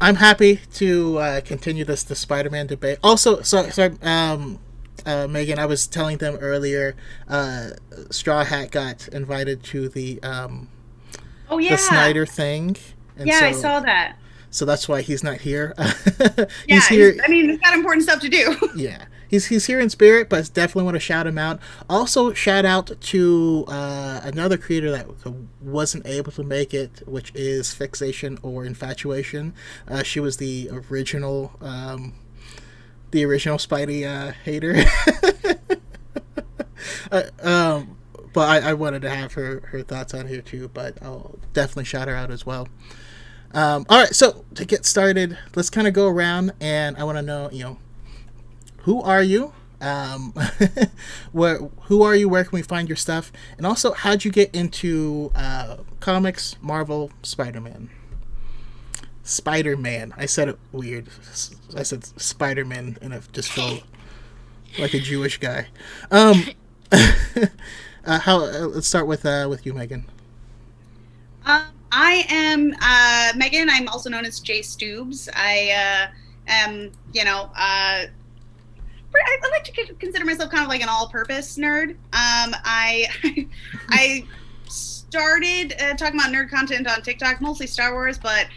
I'm happy to continue the Spider-Man debate. Also, sorry, Megan, I was telling them earlier, Straw Hat got invited to Oh the yeah, Snyder thing, and yeah, I saw that. so that's why he's not here. He's Yeah, here. I mean, he's got important stuff to do. Yeah, he's here in spirit, but definitely want to shout him out. Also, shout out to another creator that wasn't able to make it, which is Fixation or Infatuation. She was the original Spidey hater. But I wanted to have her thoughts on here too. But I'll definitely shout her out as well. All right, so to get started, let's kind of go around, and I want to know, who are you? Who are you? Where can we find your stuff? And also, how'd you get into comics, Marvel, Spider-Man? Spider-Man. I said it weird. I said Spider-Man, and it just felt like a Jewish guy. Um, how? Let's start with you, Megan. I am Megan. I'm also known as Jay Stoobs. I am, I like to consider myself kind of like an all-purpose nerd. I I started talking about nerd content on TikTok, mostly Star Wars, but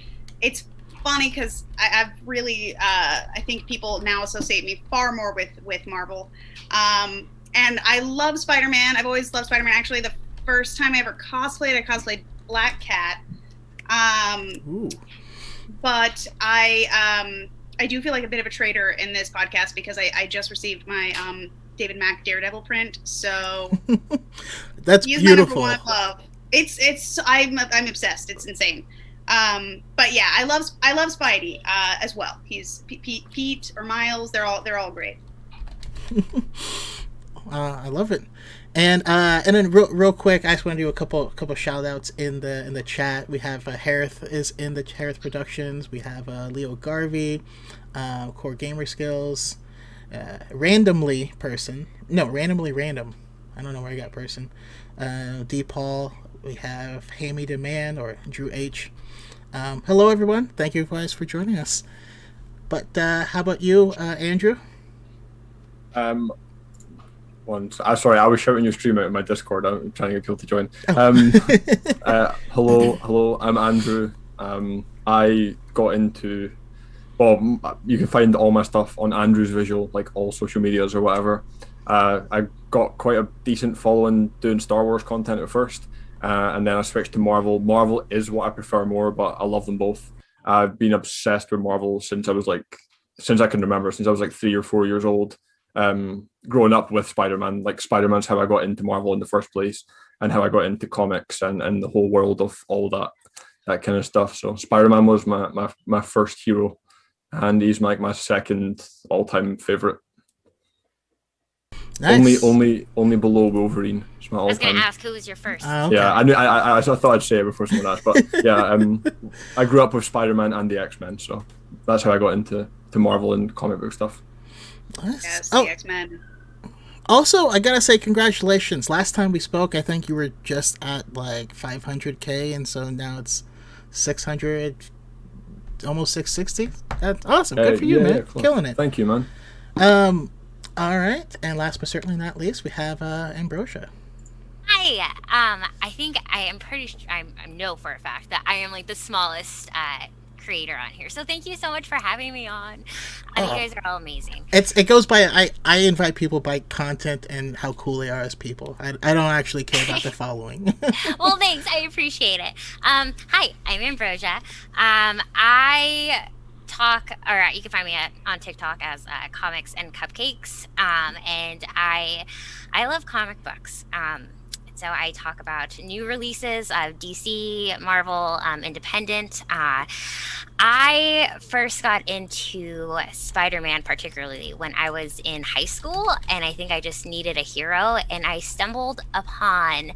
it's funny because I've really I think people now associate me far more with Marvel. And I love Spider-Man. I've always loved Spider-Man. Actually, the first time I ever cosplayed, I cosplayed Black Cat. Ooh. But I do feel like a bit of a traitor in this podcast because I just received my David Mack Daredevil print. So That's he's beautiful. my number one love. I'm obsessed. It's insane. But yeah, I love Spidey as well. He's Pete or Miles. They're all great. I love it. And then real quick, I just want to do a couple shout outs in the chat. We have Harith is in the Harith Productions. We have Leo Garvey, Core Gamer Skills, randomly random. I don't know where I got person. D Paul. We have Hammy Demand or Drew H. Hello everyone. Thank you guys for joining us. But how about you, Andrew? Sorry, I was shouting your stream out in my Discord. I'm trying to get people to join. Hello, I'm Andrew. I got into, you can find all my stuff on Andrew's Visual, like all social medias or whatever. I got quite a decent following doing Star Wars content at first, and then I switched to Marvel. Marvel is what I prefer more, but I love them both. I've been obsessed with Marvel since I can remember, since I was like 3 or 4 years old. Growing up with Spider-Man, like Spider-Man's how I got into Marvel in the first place and how I got into comics and the whole world of all that kind of stuff. So Spider-Man was my first hero, and he's like my second all-time favorite. Nice. Only below Wolverine. It's my all-time. I was going to ask who was your first. Okay. Yeah, I thought I'd say it before someone asked, but yeah, I grew up with Spider-Man and the X-Men, so that's how I got into Marvel and comic book stuff. Nice. Yes, the X-Men. Also, I gotta say congratulations. Last time we spoke, I think you were just at like 500K, and so now it's 600, almost 660. That's awesome. Good for you, man. Yeah, Killing it. Thank you, man. All right, and last but certainly not least, we have Ambrosia. Hi. I think I am pretty sure, I know for a fact that I am like the smallest creator on here. So thank you so much for having me on. You guys are all amazing. It goes by, I invite people by content and how cool they are as people. I don't actually care about the following. Well, thanks. I appreciate it. Hi, I'm Ambrosia. I talk, or you can find me on TikTok as Comics and Cupcakes. And I love comic books. So I talk about new releases of DC, Marvel, independent. I first got into Spider-Man particularly when I was in high school, and I think I just needed a hero, and I stumbled upon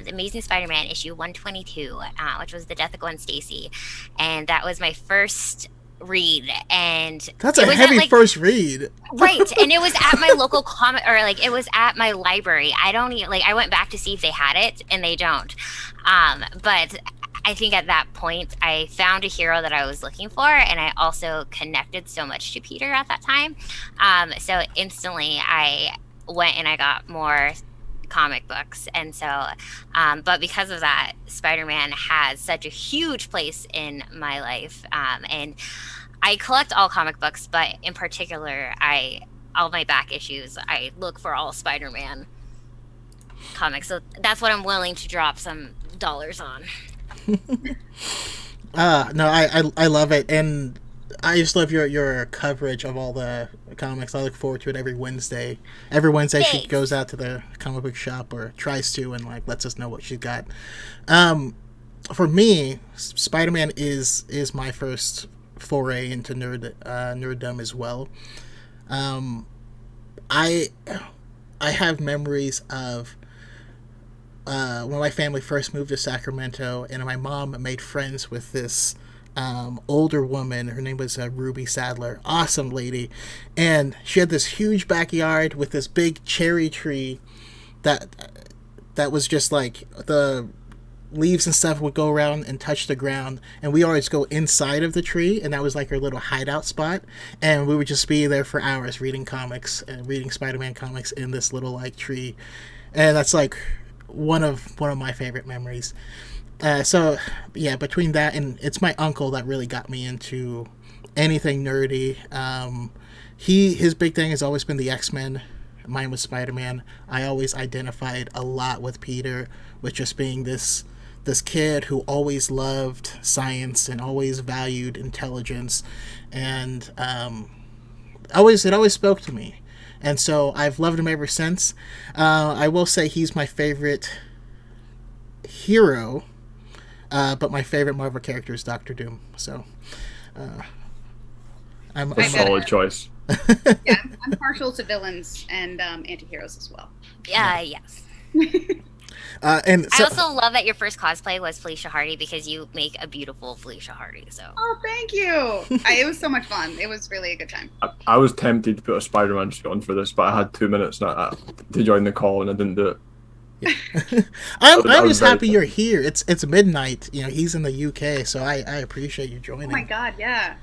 the Amazing Spider-Man issue 122, which was the death of Gwen Stacy, and that was my first read, and that's a heavy first read, right? And it was at my local comic, or like it was at my library. I went back to see if they had it, and they don't. But I think at that point I found a hero that I was looking for, and I also connected so much to Peter at that time. So instantly I went and I got more comic books, and so but because of that, Spider-Man has such a huge place in my life, and I collect all comic books, but in particular, all my back issues, I look for all Spider-Man comics. So that's what I'm willing to drop some dollars on. No, I love it, and I just love your coverage of all the comics. I look forward to it every Wednesday. Every Wednesday she goes out to the comic book shop, or tries to, and like lets us know what she's got. For me, Spider-Man is my first foray into nerddom as well. I have memories of when my family first moved to Sacramento, and my mom made friends with this older woman. Her name was Ruby Sadler. Awesome lady. And she had this huge backyard with this big cherry tree that was just like the leaves and stuff would go around and touch the ground, and we always go inside of the tree, and that was like our little hideout spot, and we would just be there for hours reading comics and reading Spider-Man comics in this little like tree. And that's like one of my favorite memories. So yeah, between that and it's my uncle that really got me into anything nerdy. His big thing has always been the X-Men. Mine was Spider-Man. I always identified a lot with Peter, with just being this kid who always loved science and always valued intelligence, and it always spoke to me. And so I've loved him ever since. I will say he's my favorite hero, but my favorite Marvel character is Doctor Doom. So I'm a solid choice. Yeah, I'm partial to villains and anti-heroes as well. Yes. And so, I also love that your first cosplay was Felicia Hardy, because you make a beautiful Felicia Hardy. So. Oh, thank you. It was so much fun. It was really a good time. I was tempted to put a Spider-Man suit on for this, but I had 2 minutes to join the call, and I didn't do it. Yeah. I'm just happy you're here. It's midnight. You know, he's in the UK, so I appreciate you joining. Oh my god, yeah.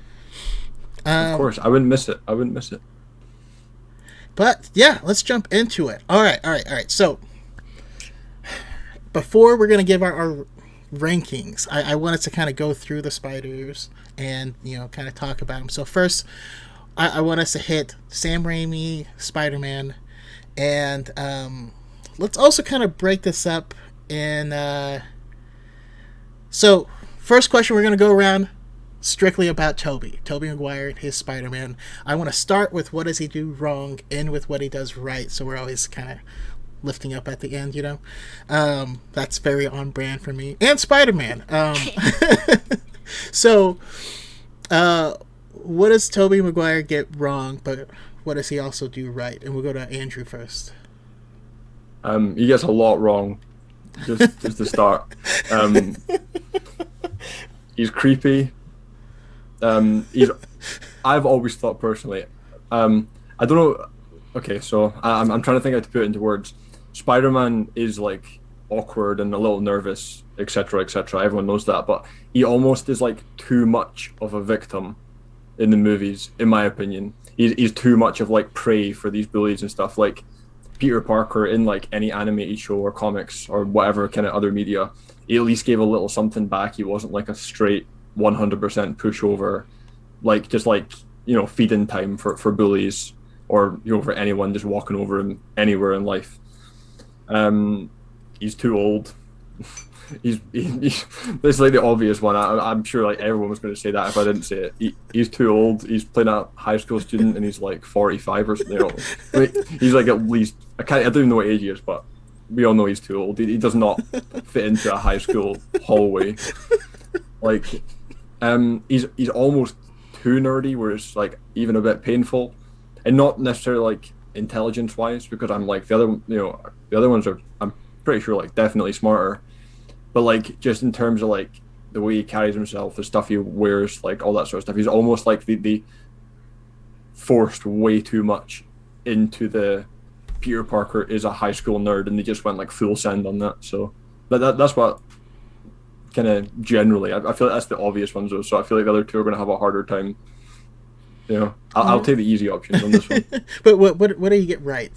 Of course, I wouldn't miss it. But yeah, let's jump into it. All right. So before we're gonna give our rankings, I wanted to kind of go through the Spiders and kind of talk about them. So first, I want us to hit Sam Raimi Spider-Man, and let's also kind of break this up in. So first question, we're gonna go around strictly about Tobey Maguire, his Spider-Man. I want to start with what does he do wrong, end with what he does right, so we're always kind of lifting up at the end, that's very on brand for me and Spider-Man. So what does Tobey Maguire get wrong, but what does he also do right? And we'll go to Andrew first. He gets a lot wrong, just to start. He's creepy. I've always thought personally, I don't know. Okay, so I'm trying to think how to put it into words. Spider-Man is like awkward and a little nervous, etc., etc. Everyone knows that, but he almost is like too much of a victim in the movies, in my opinion. He's too much of like prey for these bullies and stuff. Like Peter Parker in like any animated show or comics or whatever kind of other media, he at least gave a little something back. He wasn't like a straight 100% pushover, like just like feeding time for bullies or for anyone just walking over him anywhere in life. He's too old. he's this is like the obvious one. I'm sure like everyone was going to say that if I didn't say it. He's too old. He's playing a high school student and he's like 45 or something. He's like at least I don't even know what age he is, but we all know he's too old. He does not fit into a high school hallway. Like he's almost too nerdy, where it's like even a bit painful, and not necessarily like intelligence wise, because I'm like the other ones are, I'm pretty sure, like definitely smarter, but like just in terms of like the way he carries himself, the stuff he wears, like all that sort of stuff, he's almost like the forced way too much into the Peter Parker is a high school nerd, and they just went like full send on that. So that's what kind of generally. I feel like that's the obvious ones though, so I feel like the other two are going to have a harder time. I'll take the easy options on this one. But what do you get right,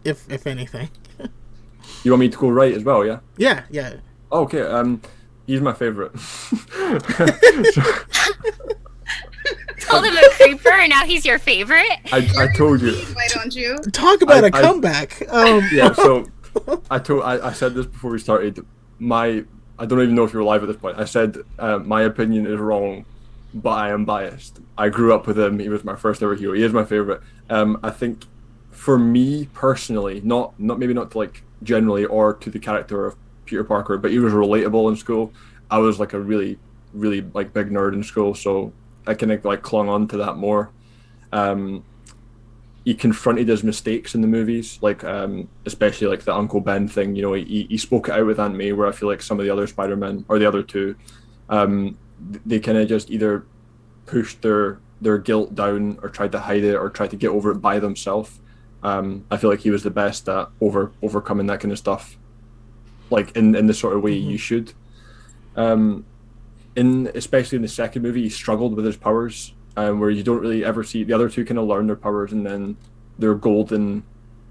if anything? You want me to go right as well? Yeah. Yeah, yeah. Okay. He's my favorite. Told him a creeper, and now he's your favorite. I told you. Why don't you? Talk about a comeback. Yeah. So I said this before we started. I don't even know if you were live at this point. I said my opinion is wrong, but I am biased. I grew up with him. He was my first ever hero. He is my favorite. I think for me personally, not maybe not to like generally or to the character of Peter Parker, but he was relatable in school. I was like a really, really like big nerd in school, so I kind of like clung on to that more. He confronted his mistakes in the movies, like especially like the Uncle Ben thing. He spoke it out with Aunt May, where I feel like some of the other Spider-Men or the other two, they kind of just either pushed their guilt down or tried to hide it or tried to get over it by themselves. I feel like he was the best at overcoming that kind of stuff, like in the sort of way you should. Especially in the second movie, he struggled with his powers, where you don't really ever see the other two kind of learn their powers and then they're golden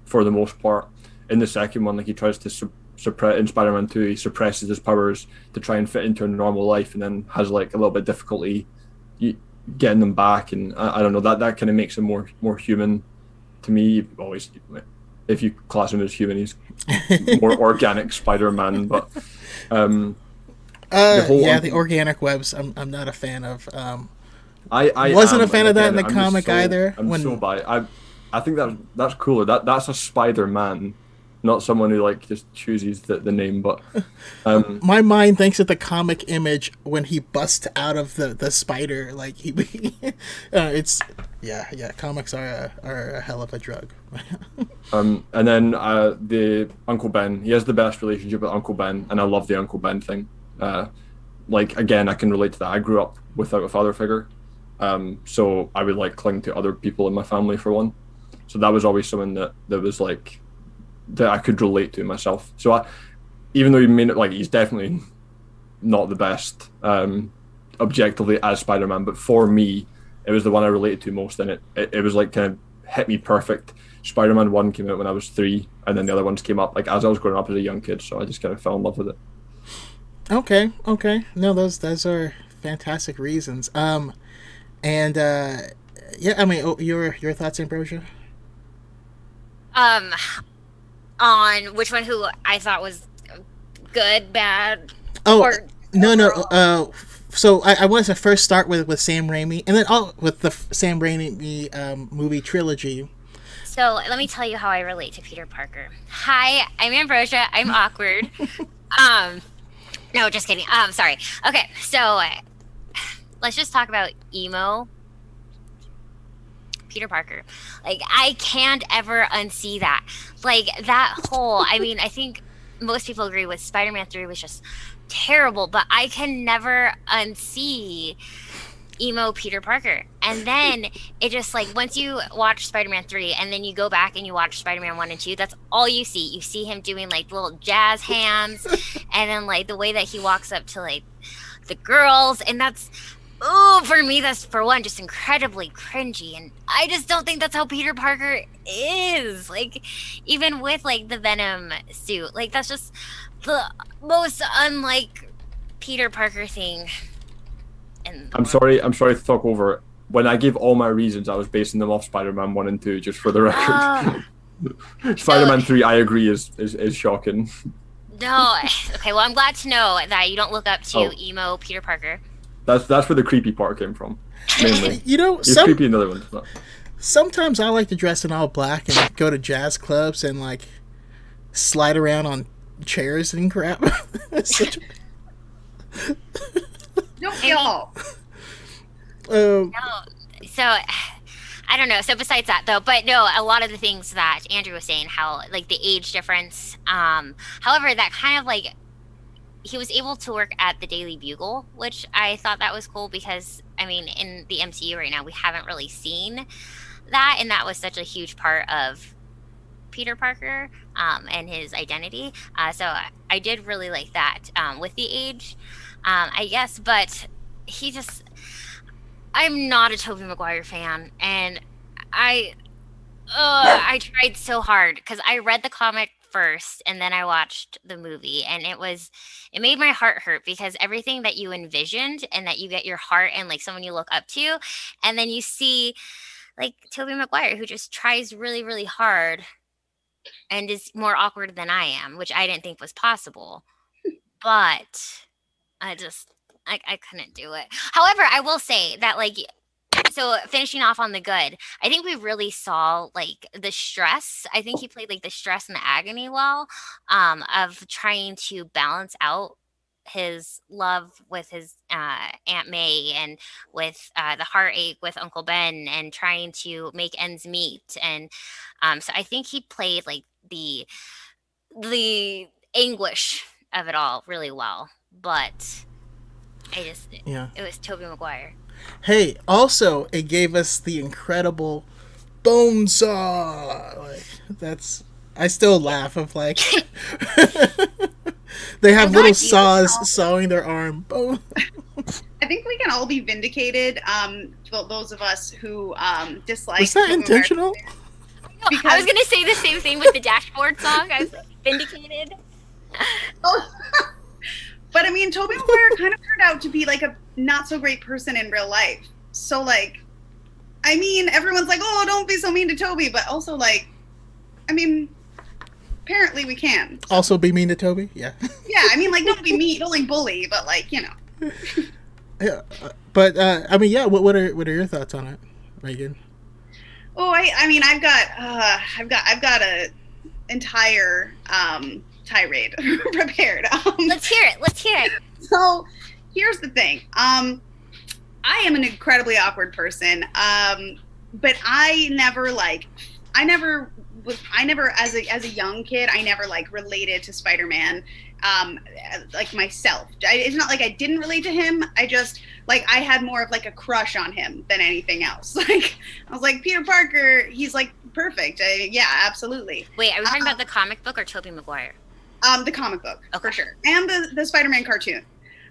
for the most part. In the second one, like he tries to suppress in Spider-Man 2, he suppresses his powers to try and fit into a normal life, and then has like a little bit of difficulty getting them back. And I don't know, that kind of makes him more human to me. Always, if you class him as human, he's more organic Spider-Man. But the organic webs, I'm not a fan of. I wasn't a fan of that in the comic either. So biased. I think that's cooler. That's a Spider-Man, not someone who like just chooses the name. But my mind thinks of the comic image when he busts out of the spider. Like it's comics are a hell of a drug. And then the Uncle Ben. He has the best relationship with Uncle Ben, and I love the Uncle Ben thing. Like again, I can relate to that. I grew up without a father figure, so I would like cling to other people in my family for one. So that was always something that was like that I could relate to myself. So even though he's definitely not the best objectively as Spider-Man, but for me, it was the one I related to most, and it was like kind of hit me perfect. Spider-Man 1 came out when I was 3, and then the other ones came up like as I was growing up as a young kid. So I just kind of fell in love with it. Okay. No, those are fantastic reasons. I mean, your thoughts, Ambrosia? On which one who I thought was good, bad? No. So I wanted to first start with Sam Raimi, and then with the Sam Raimi movie trilogy. So let me tell you how I relate to Peter Parker. Hi, I'm Ambrosia. I'm awkward. No, just kidding. Sorry. Okay, so let's just talk about emo Peter Parker. Like, I can't ever unsee that. Like, that whole, I mean, I think most people agree with Spider-Man 3 was just terrible, but I can never unsee emo Peter Parker. And then it just like, once you watch Spider-Man 3 and then you go back and you watch Spider-Man 1 and 2, that's all you see. You see him doing like little jazz hands and then like the way that he walks up to like the girls, and that's for me, that's for one just incredibly cringy, and I just don't think that's how Peter Parker is. Like, even with like the Venom suit, like that's just the most unlike Peter Parker thing. I'm sorry to talk over it. When I gave all my reasons, I was basing them off Spider-Man 1 and 2, just for the record. Spider-Man 3, I agree, is shocking. No, okay, well, I'm glad to know that you don't look up to emo Peter Parker. That's where the creepy part came from, mainly. He's creepy in other ones. But sometimes I like to dress in all black and go to jazz clubs and like slide around on chairs and crap. Don't y'all. No, so I don't know. So besides that, though, but no, a lot of the things that Andrew was saying, how like the age difference. However, that kind of like he was able to work at the Daily Bugle, which I thought that was cool because I mean, in the MCU right now, we haven't really seen that, and that was such a huge part of Peter Parker and his identity. So I did really like that with the age. I guess, but he just, I'm not a Tobey Maguire fan, and I I tried so hard because I read the comic first and then I watched the movie, and it made my heart hurt because everything that you envisioned and that you get your heart and like someone you look up to, and then you see like Tobey Maguire who just tries really, really hard and is more awkward than I am, which I didn't think was possible. But I just I couldn't do it. However, I will say that like so finishing off on the good, I think we really saw like the stress. I think he played like the stress and the agony well, of trying to balance out his love with his Aunt May and with the heartache with Uncle Ben and trying to make ends meet. And so I think he played like the anguish of it all really well. But I just Yeah. it was Toby Maguire. Hey, also it gave us the incredible bone saw. Like that's I still laugh of like they have I'm little not even saws sawing their arm. Bone. I think we can all be vindicated. Those of us who dislike. Was that Tobey Maguire. intentional? I was gonna say the same thing with the dashboard song. I was like, vindicated. Oh. But I mean, Tobey Maguire kind of turned out to be like a not so great person in real life. So like, I mean, everyone's like, "Oh, don't be so mean to Toby," but also like, I mean, apparently we can. So. Also be mean to Toby? Yeah. Yeah, I mean, like, don't be mean, don't like bully, but like, you know. Yeah. But I mean, yeah. What are your thoughts on it, Megan? Oh, I mean, I've got a entire tirade prepared. Let's hear it. Let's hear it. So, here's the thing. I am an incredibly awkward person. But I never as a young kid, I never like related to Spider-Man like myself. It's not like I didn't relate to him. I just like I had more of like a crush on him than anything else. Like I was like, Peter Parker, he's like perfect. Yeah, absolutely. Wait, are we talking about the comic book or Tobey Maguire? The comic book, okay. For sure, and the Spider-Man cartoon.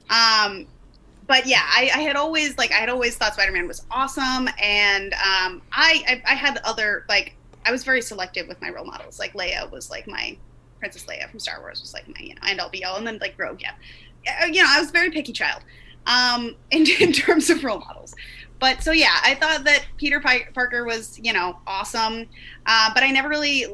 But yeah, I had always thought Spider-Man was awesome, and I had other like I was very selective with my role models. Like Leia was like my Princess Leia from Star Wars was like my end all be all, and then like Rogue, yeah. I was a very picky child, in terms of role models. But so yeah, I thought that Peter Parker was awesome, but I never really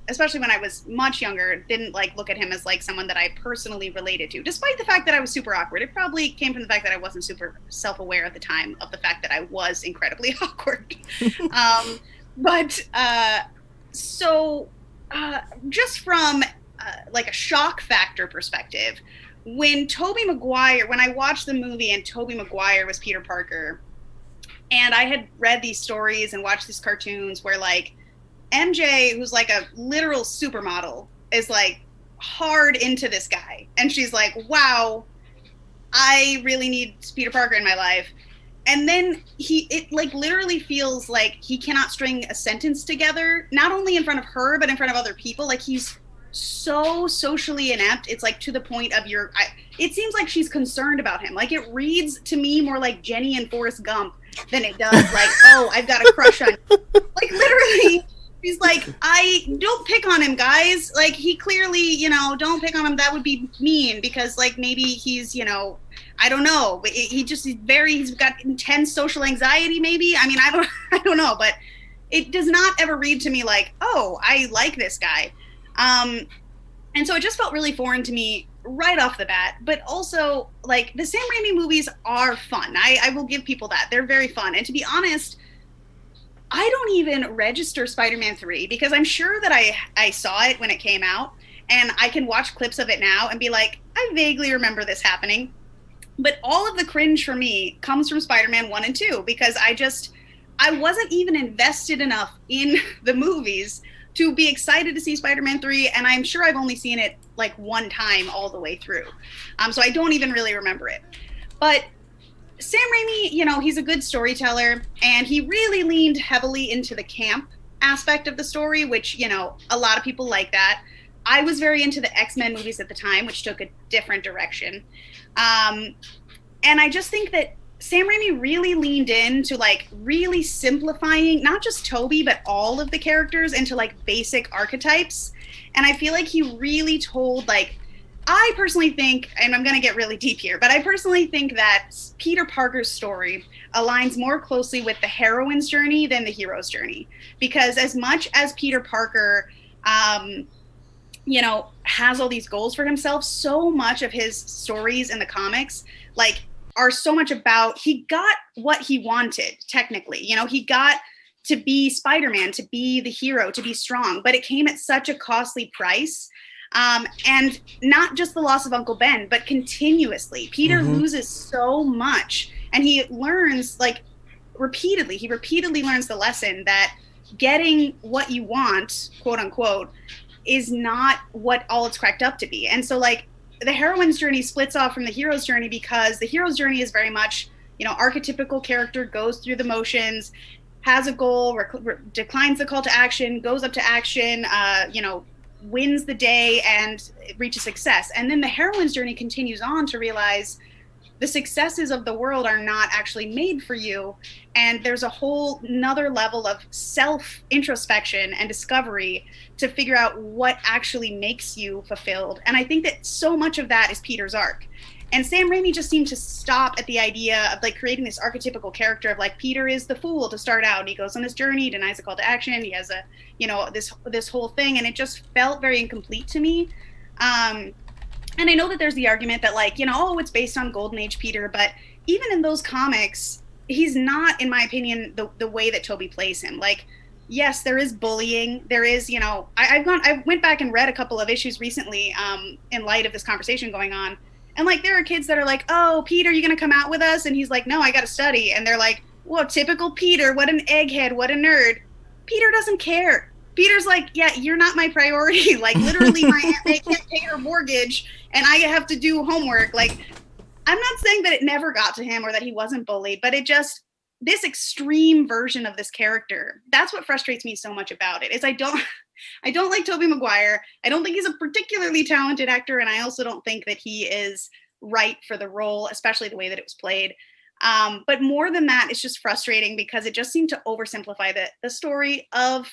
especially when I was much younger, didn't like look at him as like someone that I personally related to, despite the fact that I was super awkward. It probably came from the fact that I wasn't super self-aware at the time of the fact that I was incredibly awkward. So just from like a shock factor perspective, when I watched the movie and Tobey Maguire was Peter Parker, and I had read these stories and watched these cartoons where like MJ, who's like a literal supermodel, is like hard into this guy. And she's like, wow, I really need Peter Parker in my life. And then it like literally feels like he cannot string a sentence together, not only in front of her, but in front of other people. Like he's so socially inept. It's like to the point of it seems like she's concerned about him. Like it reads to me more like Jenny and Forrest Gump than it does like, oh, I've got a crush on you. Like literally, she's like, I don't pick on him, guys. Like he clearly, don't pick on him. That would be mean because like maybe he's, I don't know, but he's got intense social anxiety. Maybe. I mean, I don't know, but it does not ever read to me like, oh, I like this guy. And so it just felt really foreign to me right off the bat, but also like the Sam Raimi movies are fun. I will give people that. They're very fun. And to be honest, I don't even register Spider-Man 3 because I'm sure that I saw it when it came out, and I can watch clips of it now and be like, I vaguely remember this happening. But all of the cringe for me comes from Spider-Man 1 and 2 because I wasn't even invested enough in the movies to be excited to see Spider-Man 3, and I'm sure I've only seen it like one time all the way through. So I don't even really remember it. But Sam Raimi, he's a good storyteller, and he really leaned heavily into the camp aspect of the story, which, a lot of people like that. I was very into the X-Men movies at the time, which took a different direction. And I just think that Sam Raimi really leaned into like really simplifying not just Toby, but all of the characters into like basic archetypes. And I feel like he really told like, I personally think, and I'm going to get really deep here, but I personally think that Peter Parker's story aligns more closely with the heroine's journey than the hero's journey. Because as much as Peter Parker, you know, has all these goals for himself, so much of his stories in the comics, like, are so much about, he got what he wanted, technically. You know, he got to be Spider-Man, to be the hero, to be strong, but it came at such a costly price. And not just the loss of Uncle Ben, but continuously. Peter loses so much, and he learns, like, repeatedly, he repeatedly learns the lesson that getting what you want, quote unquote, is not what all it's cracked up to be. And so, like, the heroine's journey splits off from the hero's journey because the hero's journey is very much, you know, archetypical character, goes through the motions, has a goal, declines the call to action, goes up to action, you know, wins the day and reaches success. And then the heroine's journey continues on to realize the successes of the world are not actually made for you. And there's a whole another level of self introspection and discovery to figure out what actually makes you fulfilled. And I think that so much of that is Peter's arc. And Sam Raimi just seemed to stop at the idea of like creating this archetypical character of like, Peter is the fool to start out. He goes on this journey, denies the call to action. He has a, you know, this whole thing. And it just felt very incomplete to me. And I know that there's the argument that like, you know, oh, it's based on Golden Age Peter, but even in those comics, he's not, in my opinion, the way that Toby plays him. Like, yes, there is bullying. There is, you know, I went back and read a couple of issues recently in light of this conversation going on. And like, there are kids that are like, oh, Peter, you going to come out with us? And he's like, no, I got to study. And they're like, whoa, typical Peter. What an egghead. What a nerd. Peter doesn't care. Peter's like, yeah, you're not my priority. Like, literally, my Aunt May can't pay her mortgage, and I have to do homework. Like, I'm not saying that it never got to him or that he wasn't bullied, but it just, this extreme version of this character, that's what frustrates me so much about it, is I don't like Tobey Maguire. I don't think he's a particularly talented actor, and I also don't think that he is right for the role, especially the way that it was played. But more than that, it's just frustrating because it just seemed to oversimplify the story of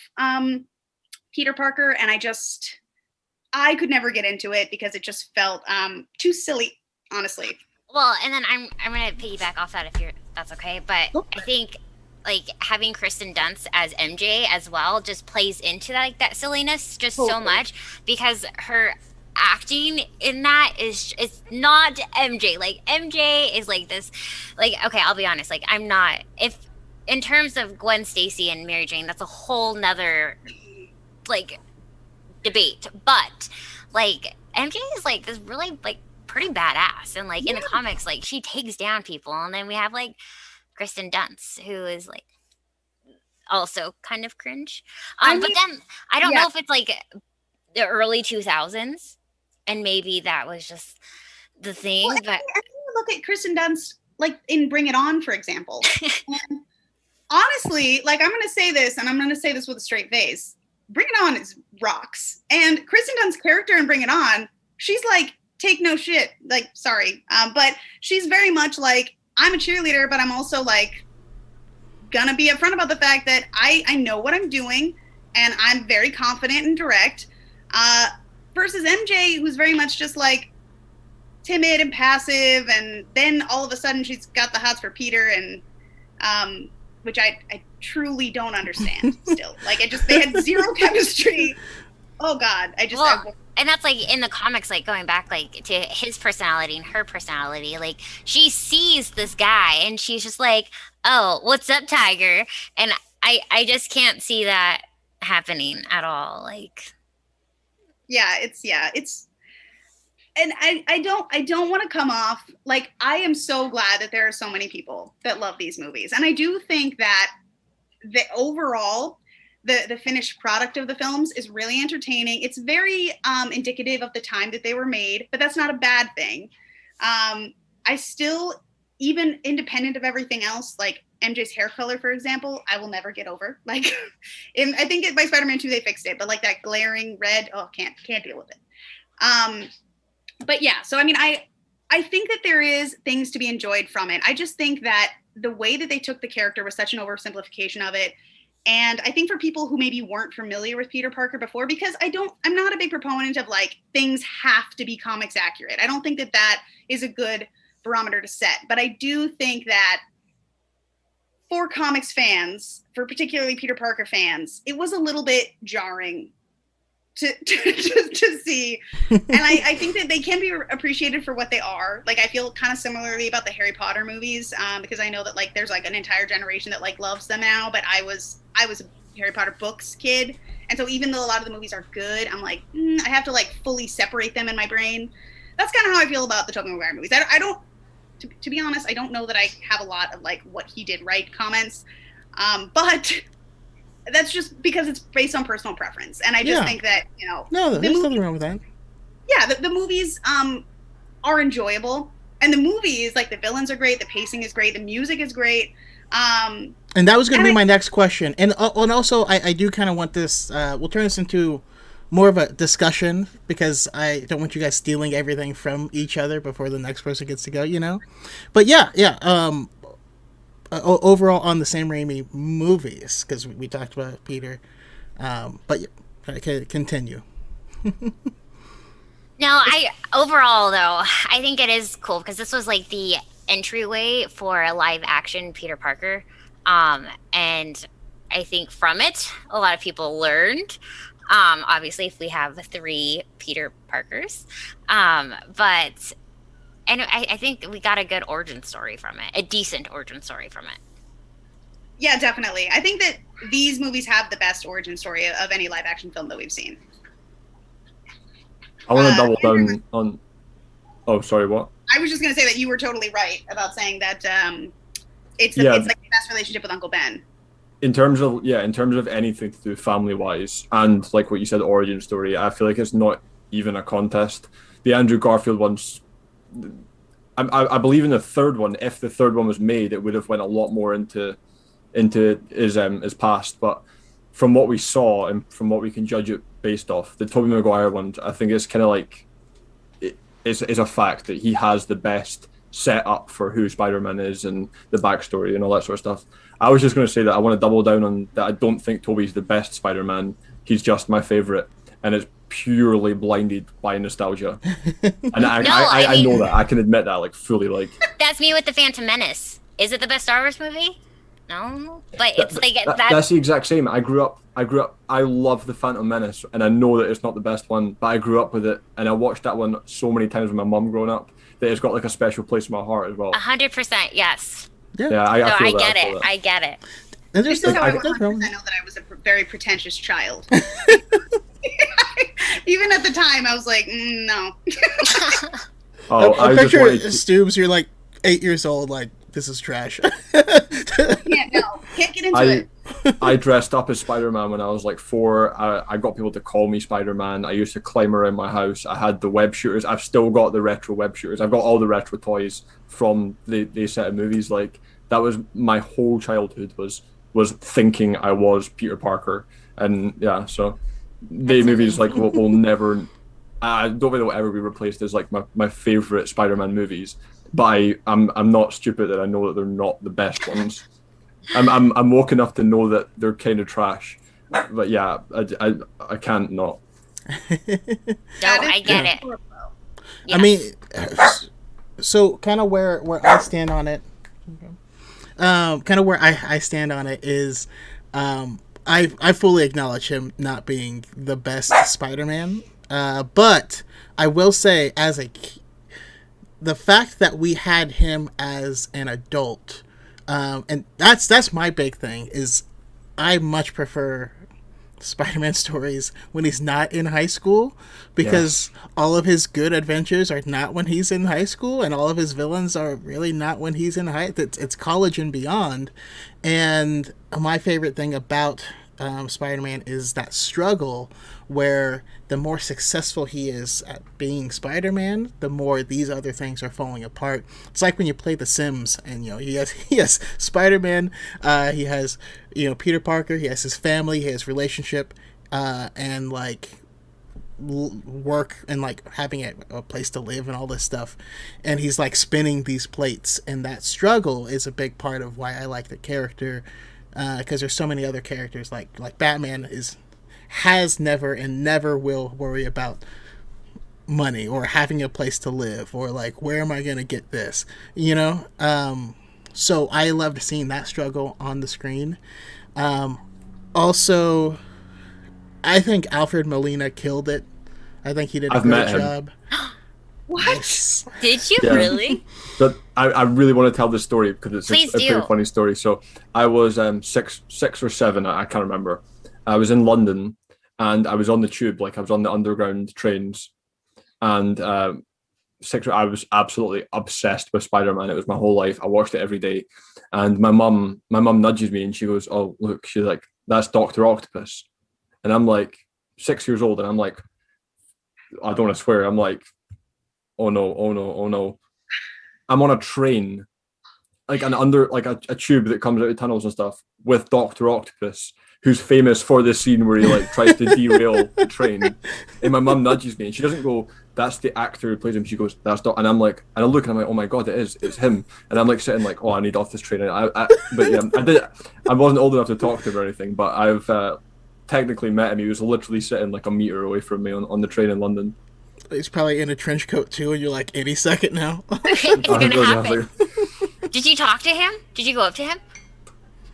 Peter Parker, and I could never get into it because it just felt too silly, honestly. Well, and then I'm gonna piggyback off that if that's okay. But I think like having Kristen Dunst as MJ as well just plays into that, like, that silliness just so much, because her acting in that is not MJ. Like, MJ is like this, like, okay, I'll be honest, like, I'm not, if in terms of Gwen Stacy and Mary Jane, that's a whole nother like debate, but like MJ is like this really like pretty badass, and like in the comics, like, she takes down people. And then we have like Kristen Dunst, who is like also kind of cringe. But then I don't know if it's like the early 2000s, and maybe that was just the thing. Well, but I think you look at Kristen Dunst, like in Bring It On, for example. And honestly, like, I'm going to say this, and I'm going to say this with a straight face. Bring It On is rocks. And Kristen Dunst's character in Bring It On, she's like, take no shit. Like, sorry. But she's very much like, I'm a cheerleader, but I'm also like gonna be upfront about the fact that I know what I'm doing, and I'm very confident and direct. Versus MJ, who's very much just like timid and passive, and then all of a sudden she's got the hots for Peter, and which I truly don't understand still. Like, they had zero chemistry. Oh God, and that's like in the comics, like going back like to his personality and her personality, like she sees this guy and she's just like, oh, what's up, Tiger? And I just can't see that happening at all. Like, it's and I don't want to come off like, I am so glad that there are so many people that love these movies. And I do think that the overall, the finished product of the films is really entertaining. It's very indicative of the time that they were made, but that's not a bad thing. I still even independent of everything else, like MJ's hair color, for example, I will never get over. Like, I think by Spider-Man 2 they fixed it, but like that glaring red, oh, can't deal with it. But yeah, so I mean, I think that there is things to be enjoyed from it. I just think that the way that they took the character was such an oversimplification of it. And I think for people who maybe weren't familiar with Peter Parker before, because I'm not a big proponent of like things have to be comics accurate. I don't think that is a good barometer to set. But I do think that for comics fans, for particularly Peter Parker fans, it was a little bit jarring to see. And I think that they can be appreciated for what they are. Like, I feel kind of similarly about the Harry Potter movies, because I know that like there's like an entire generation that like loves them now, but I was a Harry Potter books kid, and so even though a lot of the movies are good, I'm like, I have to like fully separate them in my brain. That's kind of how I feel about the Tobey Maguire movies. I don't to be honest, I don't know that I have a lot of like what he did right comments, but that's just because it's based on personal preference, and I just think that, you know, no, there's nothing wrong with that. Yeah, the movies are enjoyable, and the movies, like, the villains are great, the pacing is great, the music is great. And that was going to be my next question, and also I do kind of want this. We'll turn this into more of a discussion, because I don't want you guys stealing everything from each other before the next person gets to go, you know. But yeah. Overall on the Sam Raimi movies, because we talked about Peter, but yeah, continue. No, overall though, I think it is cool because this was like the entryway for a live action Peter Parker, and I think from it a lot of people learned. Obviously, if we have 3 Peter Parkers, but. And I think we got a good origin story from it, a decent origin story from it. Yeah, definitely. I think that these movies have the best origin story of any live action film that we've seen. I want to double down on. Oh, sorry, what? I was just going to say that you were totally right about saying that it's like the best relationship with Uncle Ben. In terms of anything to do family wise, and like what you said, origin story, I feel like it's not even a contest. The Andrew Garfield one's. I believe in the third one. If the third one was made, it would have went a lot more into his past. But from what we saw and from what we can judge it based off, the Tobey Maguire one, I think it's kind of like it's a fact that he has the best setup for who Spider-Man is and the backstory and all that sort of stuff. I was just going to say that I want to double down on that. I don't think Tobey's the best Spider-Man. He's just my favorite, and it's purely blinded by nostalgia. And I know that. I can admit that, like, fully. Like, that's me with the Phantom Menace. Is it the best Star Wars movie? No, but it's like that's the exact same. I grew up. I love the Phantom Menace, and I know that it's not the best one, but I grew up with it, and I watched that one so many times with my mum growing up that it's got like a special place in my heart as well. 100%, yes. Yeah, I get it. I get it. This is how I 100% know that I was a very pretentious child. Even at the time, I was like, no. I picture Stoobs, you're like 8 years old, like, this is trash. Yeah, no, can't get into it. I dressed up as Spider-Man when I was like 4. I got people to call me Spider-Man. I used to climb around my house. I had the web shooters. I've still got the retro web shooters. I've got all the retro toys from the set of movies. Like, that was my whole childhood was thinking I was Peter Parker. And yeah, so the movies like will never. I don't think they'll ever be replaced as like my favorite Spider-Man movies. But I'm not stupid that I know that they're not the best ones. I'm woke enough to know that they're kind of trash. But yeah, I can't not. No, I get it. Yes. I mean, so kind of where I stand on it. Kind of where I stand on it is, I fully acknowledge him not being the best Spider-Man. But I will say, the fact that we had him as an adult, and that's my big thing, is I much prefer Spider-Man stories when he's not in high school, because all of his good adventures are not when he's in high school, and all of his villains are really not when he's in it's college and beyond. And my favorite thing about Spider-Man is that struggle where the more successful he is at being Spider-Man, the more these other things are falling apart. It's like when you play The Sims, and he has Spider-Man, he has Peter Parker, he has his family, he has relationship, and like work and like having a place to live and all this stuff, and he's like spinning these plates, and that struggle is a big part of why I like the character, because there's so many other characters like Batman has never and never will worry about money or having a place to live or like where am I gonna get this, so I loved seeing that struggle on the screen. Also, I think Alfred Molina killed it. I think he did a great job. What? Yes. Did you really? But I really want to tell this story because it's Please a pretty funny story. So I was six or seven, I can't remember. I was in London and I was on the tube, like I was on the underground trains, and I was absolutely obsessed with Spider-Man. It was my whole life. I watched it every day, and my mum nudges me and she goes, "Oh look," she's like, "That's Dr. Octopus," and I'm like 6 years old, and I'm like, I don't want to swear. I'm like, oh no, oh no, oh no. I'm on a train, like a tube that comes out of tunnels and stuff with Dr. Octopus, who's famous for this scene where he like tries to derail the train. And my mum nudges me and she doesn't go, "That's the actor who plays him." She goes, "That's not," and I'm like, and I look and I'm like, "Oh my god, it's him." And I'm like sitting like, "Oh, I need off this train." And but yeah, I wasn't old enough to talk to him or anything, but I've technically met him. He was literally sitting like a meter away from me on the train in London. He's probably in a trench coat too, and you're like, any second now. It's gonna happen. Did you talk to him? Did you go up to him?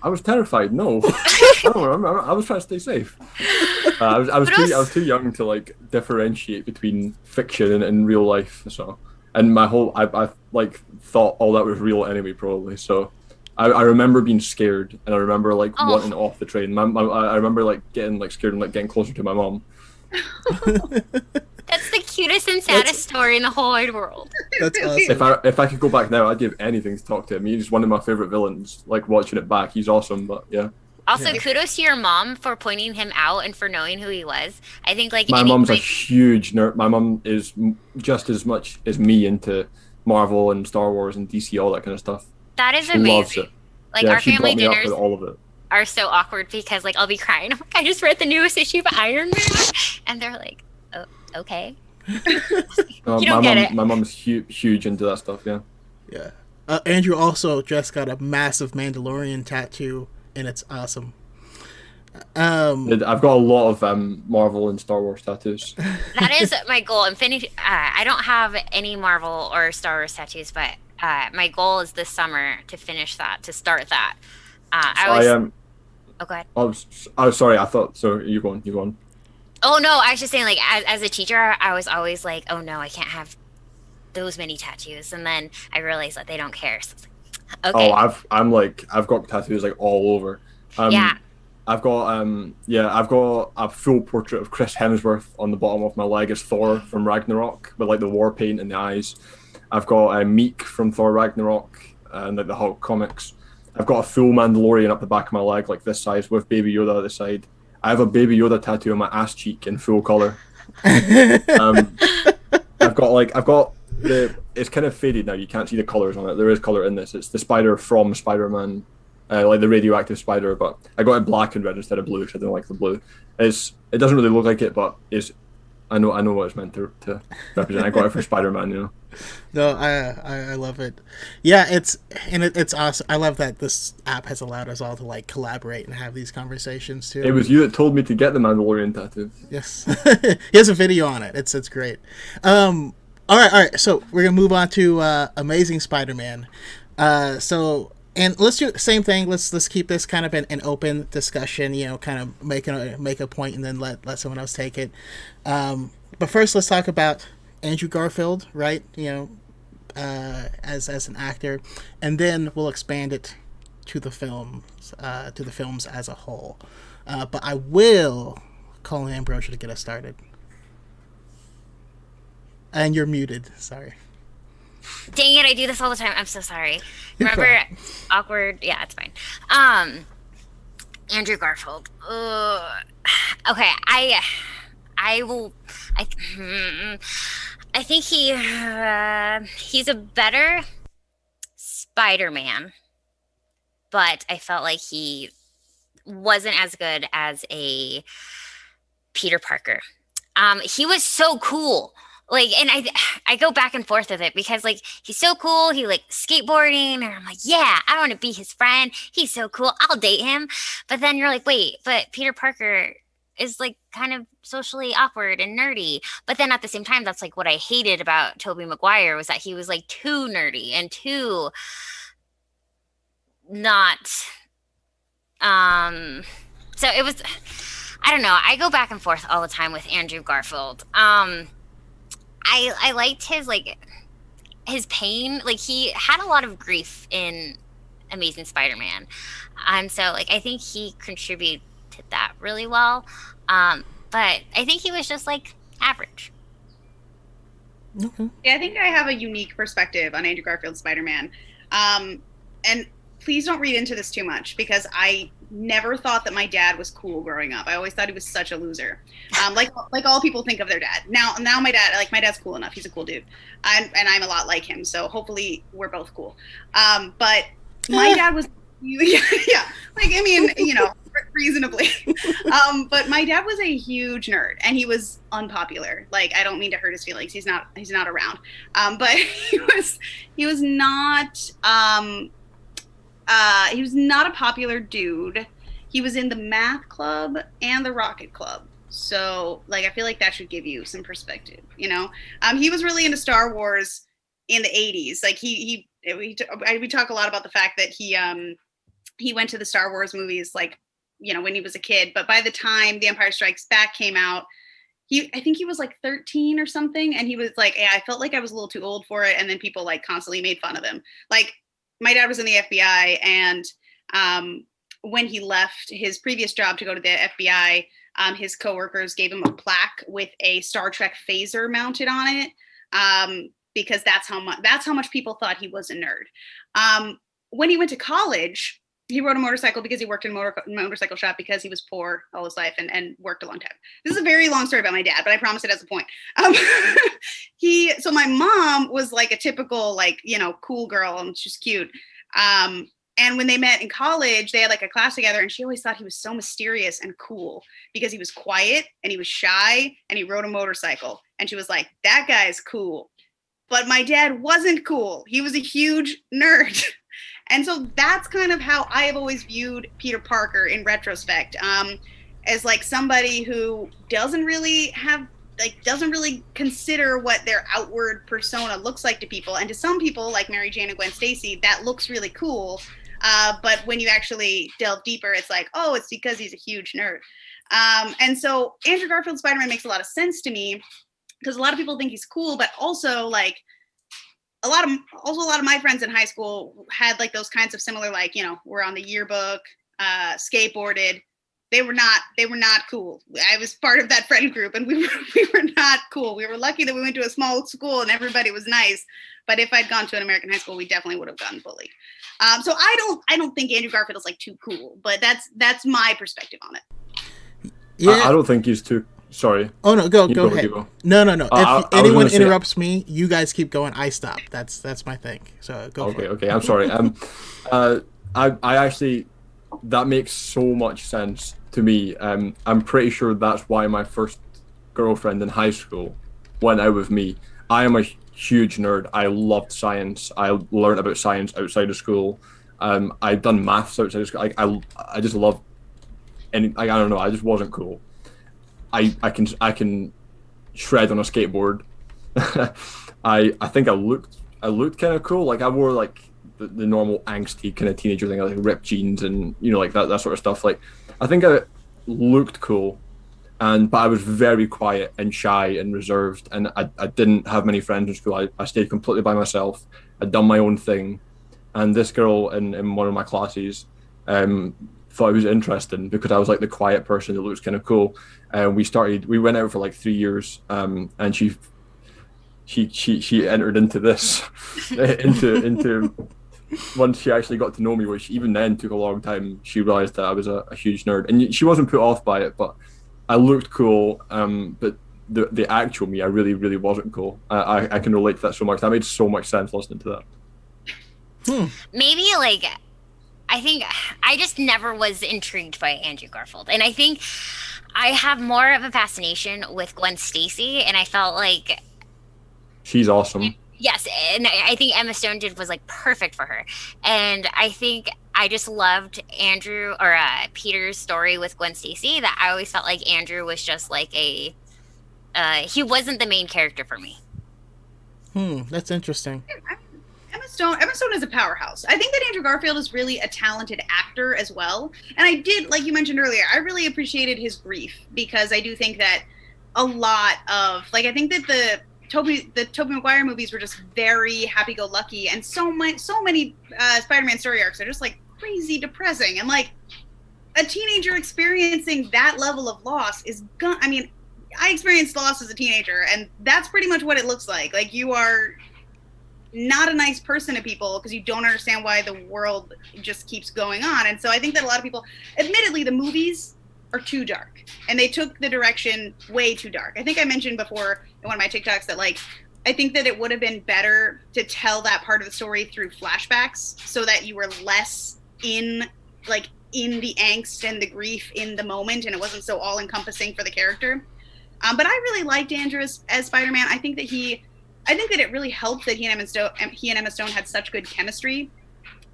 I was terrified. No, I don't remember. I was trying to stay safe. I was too young to like differentiate between fiction and real life. So, and I like thought all that was real anyway, probably. So, I remember being scared, and I remember like wanting off the train. I remember like getting like scared and like getting closer to my mom. That's the cutest and saddest story in the whole wide world. That's awesome. If I could go back now, I'd give anything to talk to him. He's one of my favorite villains. Like watching it back, he's awesome. But yeah. Also, kudos to your mom for pointing him out and for knowing who he was. I think like my mom's a huge nerd. My mom is just as much as me into Marvel and Star Wars and DC, all that kind of stuff. That is she amazing. Loves it. Like yeah, our she family brought me up dinners with all of it. Are so awkward because like I'll be crying. I'm like, I just read the newest issue of Iron Man, and they're like, "Oh, okay." You don't get it. My mom's huge into that stuff. Yeah. Yeah. Andrew also just got a massive Mandalorian tattoo, and it's awesome. I've got a lot of Marvel and Star Wars tattoos. That is my goal. I don't have any Marvel or Star Wars tattoos, but my goal is this summer to finish that, to start that. Oh, go ahead. Oh, sorry. I thought so. You go on. Oh no, I was just saying, like, as a teacher, I was always like, oh no, I can't have those many tattoos, and then I realized that they don't care. So I was like, okay. Oh, I've got tattoos like all over. Yeah. I've got a full portrait of Chris Hemsworth on the bottom of my leg as Thor from Ragnarok, with like the war paint in the eyes. I've got Meek from Thor Ragnarok and like the Hulk comics. I've got a full Mandalorian up the back of my leg, like this size, with Baby Yoda at the side. I have a Baby Yoda tattoo on my ass cheek in full color. I've got it's kind of faded now. You can't see the colors on it. There is color in this. It's the spider from Spider-Man, like the radioactive spider, but I got it black and red instead of blue because I don't like the blue. It doesn't really look like it, but I know what it's meant to represent. I got it for Spider-Man, you know. No, I love it. Yeah, it's awesome. I love that this app has allowed us all to like collaborate and have these conversations too. It was you that told me to get the Mandalorian tattoo. Yes, he has a video on it. It's great. All right. So we're gonna move on to Amazing Spider-Man. And let's do the same thing. Let's keep this kind of an open discussion. You know, kind of make a point and then let someone else take it. But first, let's talk about Andrew Garfield, right? You know, as an actor, and then we'll expand it to the films as a whole. But I will call on Ambrosia to get us started. And you're muted. Sorry. Dang it, I do this all the time. I'm so sorry. Remember, awkward. Yeah, it's fine. Andrew Garfield. Okay, I will. I, I think he's a better Spider-Man, but I felt like he wasn't as good as a Peter Parker. He was so cool. Like, and I go back and forth with it because like he's so cool. He like skateboarding, and I'm like, yeah, I want to be his friend. He's so cool. I'll date him. But then you're like, wait, but Peter Parker is like kind of socially awkward and nerdy. But then at the same time, that's like what I hated about Tobey Maguire was that he was like too nerdy and too not. So it was. I don't know. I go back and forth all the time with Andrew Garfield. I liked his pain. Like he had a lot of grief in Amazing Spider-Man. So like I think he contributed to that really well. But I think he was just like average. Okay. Yeah, I think I have a unique perspective on Andrew Garfield's Spider-Man. And please don't read into this too much because I never thought that my dad was cool growing up. I always thought he was such a loser. Like all people think of their dad. Now my dad's cool enough. He's a cool dude. And I'm a lot like him. So hopefully we're both cool. But my dad was, yeah. Like, I mean, reasonably. But my dad was a huge nerd and he was unpopular. Like, I don't mean to hurt his feelings. He's not around. But he was not a popular dude. He was in the math club and the rocket club. So, like, I feel like that should give you some perspective, He was really into Star Wars in the 80s. Like, we talk a lot about the fact that he went to the Star Wars movies, like, when he was a kid. But by the time The Empire Strikes Back came out, I think he was like 13 or something. And he was like, yeah, I felt like I was a little too old for it. And then people like constantly made fun of him. Like, my dad was in the FBI, and when he left his previous job to go to the FBI, his coworkers gave him a plaque with a Star Trek phaser mounted on it, because that's how much people thought he was a nerd. When he went to college, he rode a motorcycle because he worked in a motorcycle shop because he was poor all his life and worked a long time. This is a very long story about my dad, but I promise it has a point. So my mom was like a typical, like, cool girl, and she's cute. And when they met in college, they had like a class together, and she always thought he was so mysterious and cool because he was quiet and he was shy and he rode a motorcycle. And she was like, that guy's cool. But my dad wasn't cool. He was a huge nerd. And so that's kind of how I have always viewed Peter Parker in retrospect, as like somebody who doesn't really consider what their outward persona looks like to people. And to some people, like Mary Jane and Gwen Stacy, that looks really cool. But when you actually delve deeper, it's like, oh, it's because he's a huge nerd. And so Andrew Garfield's Spider-Man makes a lot of sense to me because a lot of people think he's cool, but also like, a lot of my friends in high school had like those kinds of similar, like, were on the yearbook, skateboarded. They were not cool. I was part of that friend group, and we were not cool. We were lucky that we went to a small school and everybody was nice. But if I'd gone to an American high school, we definitely would have gotten bullied. So I don't think Andrew Garfield is like too cool, but that's my perspective on it. Yeah, I don't think he's too. Sorry. Oh no, go ahead. No. If anyone interrupts me, you guys keep going. I stop. That's my thing. So go for it. Okay. I'm sorry. I actually, that makes so much sense to me. I'm pretty sure that's why my first girlfriend in high school went out with me. I am a huge nerd. I loved science. I learned about science outside of school. I've done maths outside of school. I just love, and I don't know. I just wasn't cool. I can shred on a skateboard. I think I looked kind of cool. Like I wore like the normal angsty kind of teenager thing, like ripped jeans and like that sort of stuff. Like I think I looked cool, but I was very quiet and shy and reserved, and I didn't have many friends in school. I stayed completely by myself. I'd done my own thing, and this girl in one of my classes thought it was interesting because I was like the quiet person that looks kind of cool. We went out for like 3 years, and she entered into this into once she actually got to know me, which even then took a long time, she realized that I was a huge nerd, and she wasn't put off by it. But I looked cool, but the actual me, I really really wasn't cool. I can relate to that so much. That made so much sense listening to that. Maybe like I think I just never was intrigued by Andrew Garfield, and I think I have more of a fascination with Gwen Stacy, and I felt like She's awesome. yes, and I think Emma Stone did was like perfect for her, and I think I just loved Andrew or Peter's story with Gwen Stacy. That I always felt like Andrew was just like a he wasn't the main character for me. That's interesting. Emma Stone is a powerhouse. I think that Andrew Garfield is really a talented actor as well. And I did, like you mentioned earlier, I really appreciated his grief, because I do think that a lot of, like, I think that the Tobey Maguire movies were just very happy-go-lucky, and so many Spider-Man story arcs are just like crazy depressing. And like a teenager experiencing that level of loss I mean, I experienced loss as a teenager, and that's pretty much what it looks like. Like, you are not a nice person to people because you don't understand why the world just keeps going on. And so I think that a lot of people, admittedly, the movies are too dark, and they took the direction way too dark. I think I mentioned before in one of my TikToks that, like, I think that it would have been better to tell that part of the story through flashbacks, so that you were less in the angst and the grief in the moment, and it wasn't so all encompassing for the character. But I really liked Andrew as Spider-Man. I think that it really helped that he and Emma Stone had such good chemistry,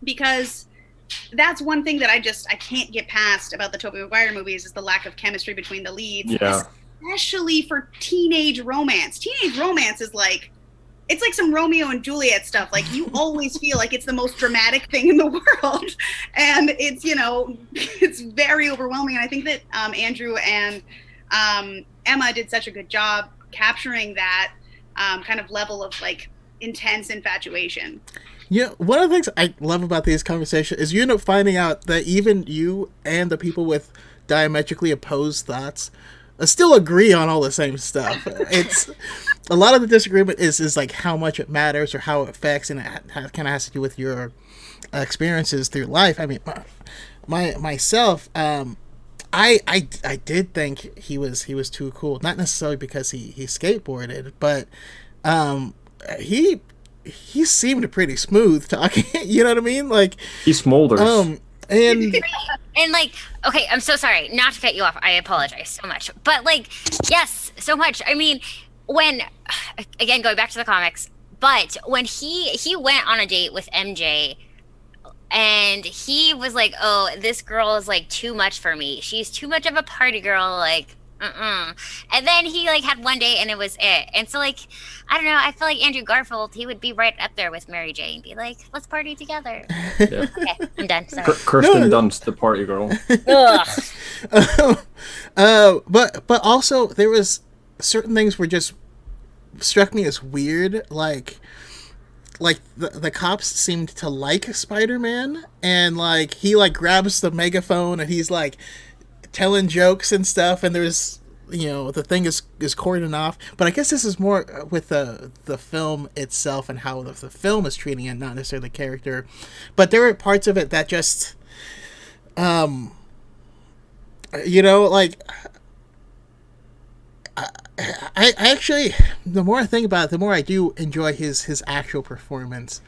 because that's one thing that I can't get past about the Tobey Maguire movies, is the lack of chemistry between the leads, especially for teenage romance. Teenage romance is like, it's like some Romeo and Juliet stuff. Like, you always feel like it's the most dramatic thing in the world, and it's, it's very overwhelming. And I think that Andrew and Emma did such a good job capturing that kind of level of like intense infatuation. Yeah, one of the things I love about these conversations is you end up finding out that even you and the people with diametrically opposed thoughts still agree on all the same stuff. It's a lot of the disagreement is like how much it matters or how it affects, and it kind of has to do with your experiences through life. I mean, myself, I did think he was too cool. Not necessarily because he skateboarded, but he seemed pretty smooth talking. You know what I mean? Like, he smolders. And like, okay, I'm so sorry not to cut you off. I apologize so much. But like, yes, so much. I mean, when, again, going back to the comics, but when he went on a date with MJ, and he was like, oh, this girl is like too much for me. She's too much of a party girl. Like, And then he like had one day and it was it. And so like, I don't know, I feel like Andrew Garfield, he would be right up there with Mary J and be like, let's party together. Yeah. Okay, I'm done. Sorry. Kirsten Dunst, the party girl. But also there was certain things were just struck me as weird, like the cops seemed to like Spider-Man, and like he like grabs the megaphone and he's like telling jokes and stuff, and there's, you know, the thing is cordoned off. But I guess this is more with the film itself and how the film is treating it, not necessarily the character. But there were parts of it that just you know, like I actually, the more I think about it, the more I do enjoy his actual performance.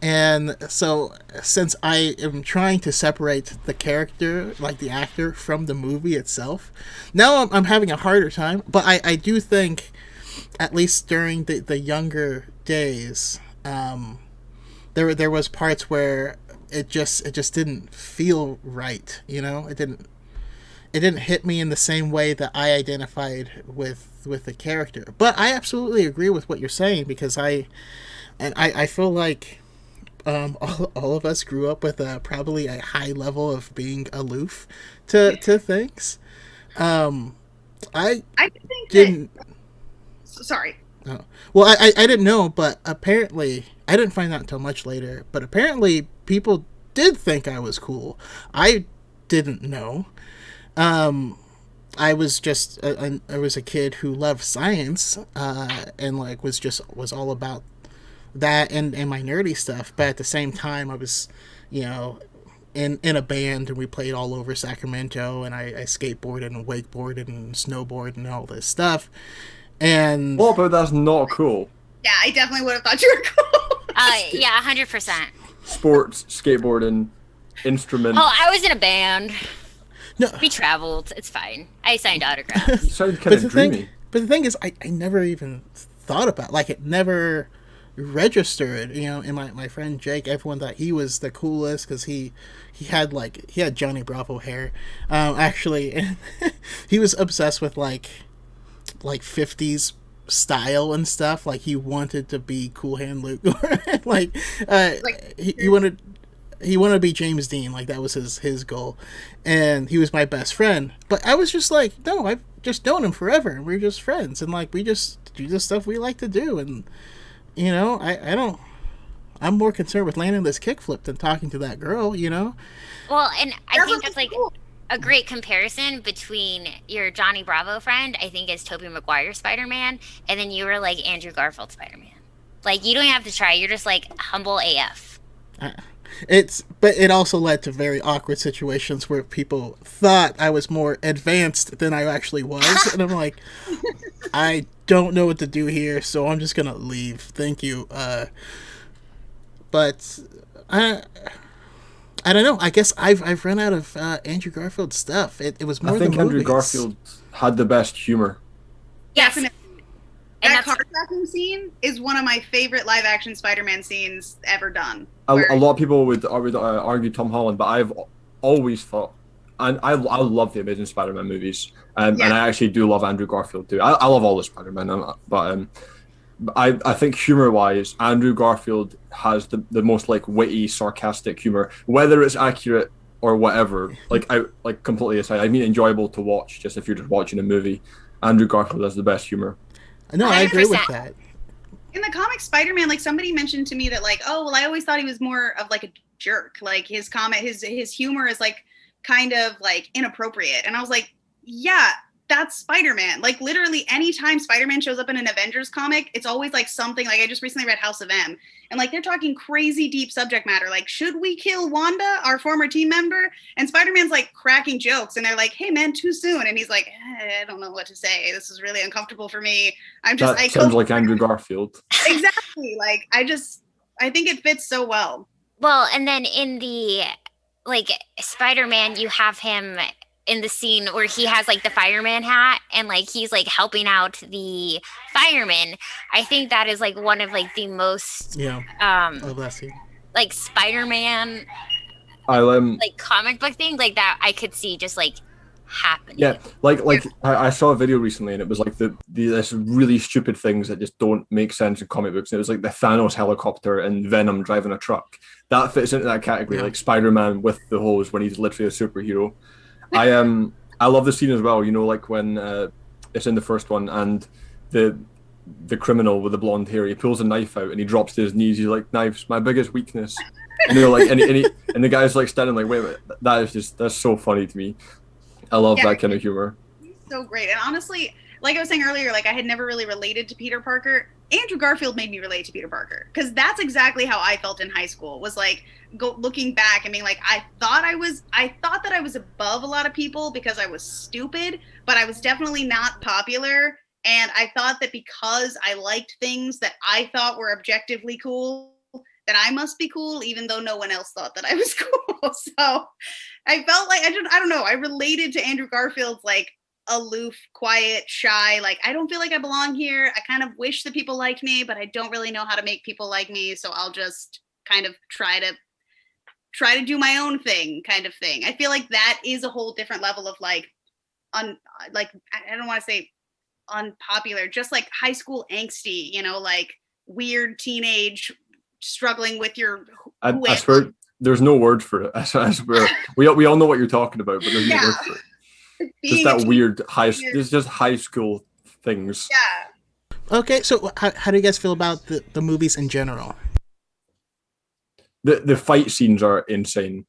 And so, since I am trying to separate the character, like the actor, from the movie itself, now I'm having a harder time. But I do think, at least during the younger days, there was parts where it just didn't feel right. You know, it didn't hit me in the same way that I identified with the character. But I absolutely agree with what you're saying, because I feel like all of us grew up with probably a high level of being aloof to things. I think didn't. Sorry. Oh. Well, I didn't know, but apparently I didn't find out until much later. But apparently people did think I was cool. I didn't know. I was just I was a kid who loved science, and like was all about that and my nerdy stuff. But at the same time, I was, you know, in a band, and we played all over Sacramento, and I skateboarded and wakeboarded and snowboarded and all this stuff. And what about that's not cool? Yeah, I definitely would have thought you were cool. Yeah, 100%. Sports, skateboarding, instrument. Oh, I was in a band. no, We traveled. It's fine. I signed You autographs. sound kind of dreamy. but the thing is, I never even thought about, like, it never registered, you know. And my friend Jake, everyone thought he was the coolest because he had Johnny Bravo hair, actually. And he was obsessed with like 50s style and stuff. Like, he wanted to be Cool Hand Luke. like he wanted to be James Dean. Like, that was his goal, and he was my best friend. But I was just like, no, I've just known him forever, and we're just friends, and like, we just do the stuff we like to do. And you know, I don't, I'm more concerned with landing this kickflip than talking to that girl, you know. Well, and I That think was that's like cool. a great comparison between your Johnny Bravo friend, I think, is Tobey Maguire Spider-Man, and then you were like Andrew Garfield Spider-Man. Like, you don't have to try. You're just like humble AF. But it also led to very awkward situations where people thought I was more advanced than I actually was, and I'm like, I don't know what to do here, so I'm just gonna leave. Thank you. But I don't know. I guess I've run out of Andrew Garfield stuff. It was more I think the Andrew movies. Garfield had the best humor. Yes. Definitely. And That that's car tracking scene is one of my favorite live action Spider-Man scenes ever done. A where- lot of people would argue Tom Holland, but I've always thought, and I love the Amazing Spider-Man movies, and I actually do love Andrew Garfield too. I love all the Spider-Man, but I think humor-wise, Andrew Garfield has the most like witty, sarcastic humor, whether it's accurate or whatever. Like, I like completely aside, I mean enjoyable to watch. Just if you're just watching a movie, Andrew Garfield has the best humor. No, I agree with 100%. that. in the comic Spider-Man, like somebody mentioned to me that like, oh well, I always thought he was more of like a jerk. Like his humor is like kind of like inappropriate. And I was like, yeah, that's Spider-Man. Like literally anytime Spider-Man shows up in an Avengers comic, it's always like something like I just recently read House of M. And like they're talking crazy deep subject matter. Like, should we kill Wanda, our former team member? And Spider-Man's like cracking jokes and they're like, hey man, too soon. And he's like, I don't know what to say. This is really uncomfortable for me. That sounds like Andrew Garfield. Exactly. Like I think it fits so well. Well, and then in the like Spider-Man, you have him in the scene where he has like the fireman hat and like he's like helping out the firemen. I think that is like one of like the most Oh, bless you. like Spider-Man like comic book thing like that I could see just like happening. Yeah, like I saw a video recently and it was like this really stupid things that just don't make sense in comic books. And it was like the Thanos helicopter and Venom driving a truck. That fits into that category, like Spider-Man with the hose when he's literally a superhero. I love the scene as well, you know, like when it's in the first one and the criminal with the blonde hair, he pulls a knife out and he drops to his knees. He's like, "Knives, my biggest weakness." And they're like, and the guy's like standing like, "Wait, that's so funny to me." I love that kind of humor. So great. And honestly, like I was saying earlier, like I had never really related to Peter Parker. Andrew Garfield made me relate to Peter Parker because that's exactly how I felt in high school. Was like looking back and being like, I thought that I was above a lot of people because I was stupid, but I was definitely not popular. And I thought that because I liked things that I thought were objectively cool, that I must be cool, even though no one else thought that I was cool. So I felt like I don't know. I related to Andrew Garfield's like aloof, quiet, shy. Like I don't feel like I belong here. I kind of wish that people liked me, but I don't really know how to make people like me. So I'll just kind of try to do my own thing, kind of thing. I feel like that is a whole different level of like, I don't want to say unpopular, just like high school angsty, you know, like weird teenage struggling with your. I swear, there's no word for it. I swear, we all know what you're talking about, but there's no word for it. Just that weird it's just high school things. Yeah. Okay, so how do you guys feel about the movies in general? The fight scenes are insane.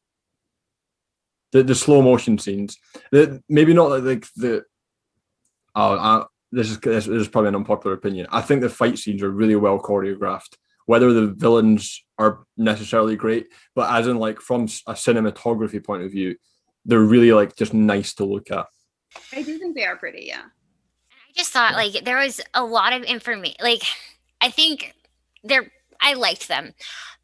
The slow motion scenes. Maybe not like the. This is probably an unpopular opinion. I think the fight scenes are really well choreographed. whether the villains are necessarily great, but as in like from a cinematography point of view, they're really like just nice to look at. I do think they are pretty, yeah. I just thought like there was a lot of information. Like I think they're I liked them,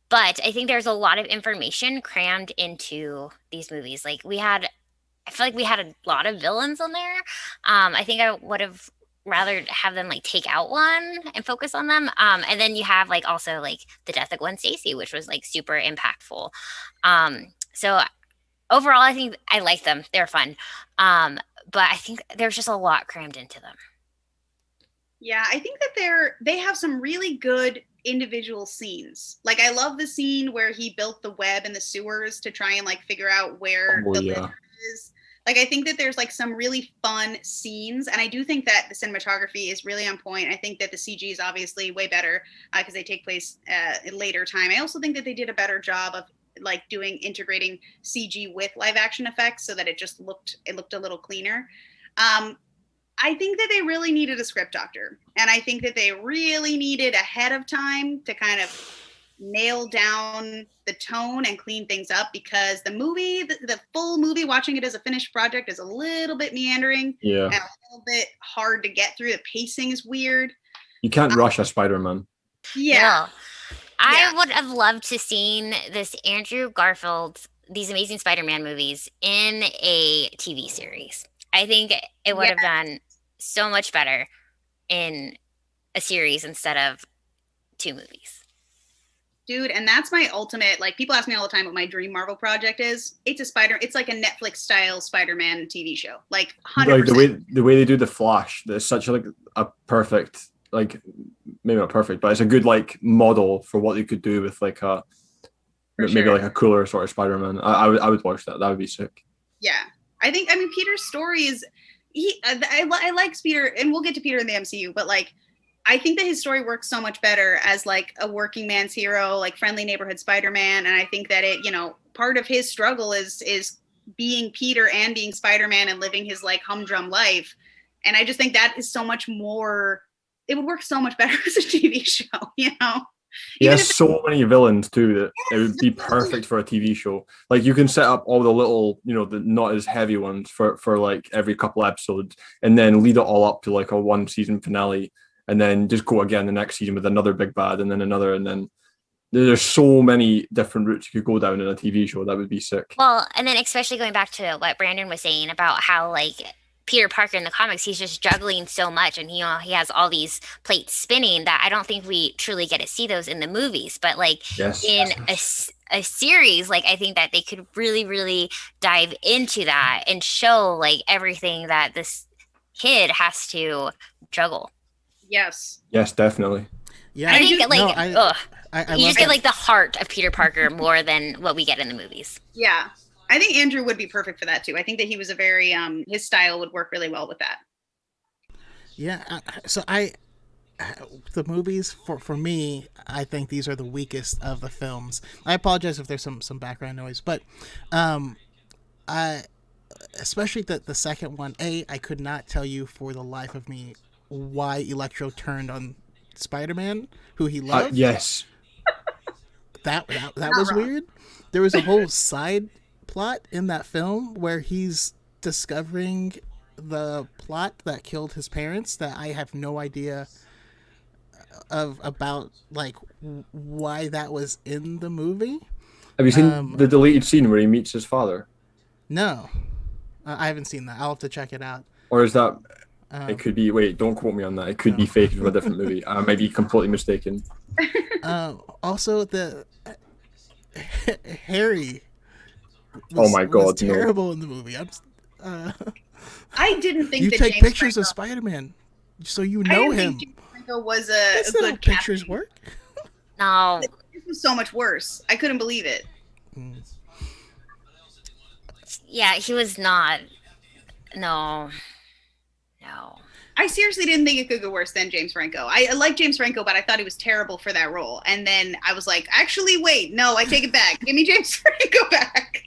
but I think there's a lot of information crammed into these movies. Like I feel like we had a lot of villains on there. I think I would have rather have them like take out one and focus on them. And then you have like also like the death of Gwen Stacy, which was like super impactful. So overall, I think I like them. They're fun. But I think there's just a lot crammed into them. Yeah, I think that they have some really good individual scenes. Like I love the scene where he built the web in the sewers to try and like figure out where the lizard is. Like I think that there's like some really fun scenes, and I do think that the cinematography is really on point. I think that the CG is obviously way better because they take place in later time. I also think that they did a better job of like integrating CG with live action effects so that it looked a little cleaner. I think that they really needed a script doctor, and I think that they really needed ahead of time to kind of nail down the tone and clean things up, because the movie, the full movie, watching it as a finished project is a little bit meandering and a little bit hard to get through. The pacing is weird. You can't rush a Spider-Man. Yeah. No. I would have loved to seen this Andrew Garfield, these Amazing Spider-Man movies in a TV series. I think it would have done so much better in a series instead of 2 movies. Dude, and that's my ultimate, like people ask me all the time what my dream Marvel project is. It's like a Netflix style Spider-Man TV show. Like 100%. Like the way they do the Flash, there's such like a perfect, like maybe not perfect, but it's a good like model for what they could do with like like a cooler sort of Spider-Man. I would watch that. That would be sick. Yeah. I mean Peter's story is I like Peter, and we'll get to Peter in the MCU, but like I think that his story works so much better as like a working man's hero, like friendly neighborhood Spider-Man. And I think that it, part of his struggle is being Peter and being Spider-Man and living his like humdrum life. And I just think that is so much more, it would work so much better as a TV show, He has so many villains too that it would be perfect for a TV show. Like you can set up all the little, the not as heavy ones for like every couple episodes, and then lead it all up to like a 1 season finale. And then just go again the next season with another big bad, and then another, and then there's so many different routes you could go down in a TV show. That would be sick. Well, and then especially going back to what Brandon was saying about how like Peter Parker in the comics, he's just juggling so much, and he has all these plates spinning that I don't think we truly get to see those in the movies. But like in a series, like I think that they could really, really dive into that and show like everything that this kid has to juggle. Yes, definitely. Yeah, I think you just get like the heart of Peter Parker more than what we get in the movies. Yeah, I think Andrew would be perfect for that too. I think that he was a very his style would work really well with that. Yeah, so the movies for me, I think these are the weakest of the films. I apologize if there's some background noise, but especially the second one. I could not tell you for the life of me why Electro turned on Spider-Man, who he loved. Yes. That was weird. There was a whole side plot in that film where he's discovering the plot that killed his parents that I have no idea about like why that was in the movie. Have you seen the deleted scene where he meets his father? No. I haven't seen that. I'll have to check it out. Or is that... it could be. Wait, don't quote me on that. It could be fake from a different movie. I may be completely mistaken. Also, the Harry. Oh my God! Was terrible in the movie. I didn't think you that take James pictures Franco, of Spider-Man, so you know him. James Franco was a That's good not pictures work. No, this was so much worse. I couldn't believe it. Yeah, he was not. No. I seriously didn't think it could go worse than James Franco. I like James Franco, but I thought he was terrible for that role. And then I was like, actually, wait, no, I take it back. Give me James Franco back.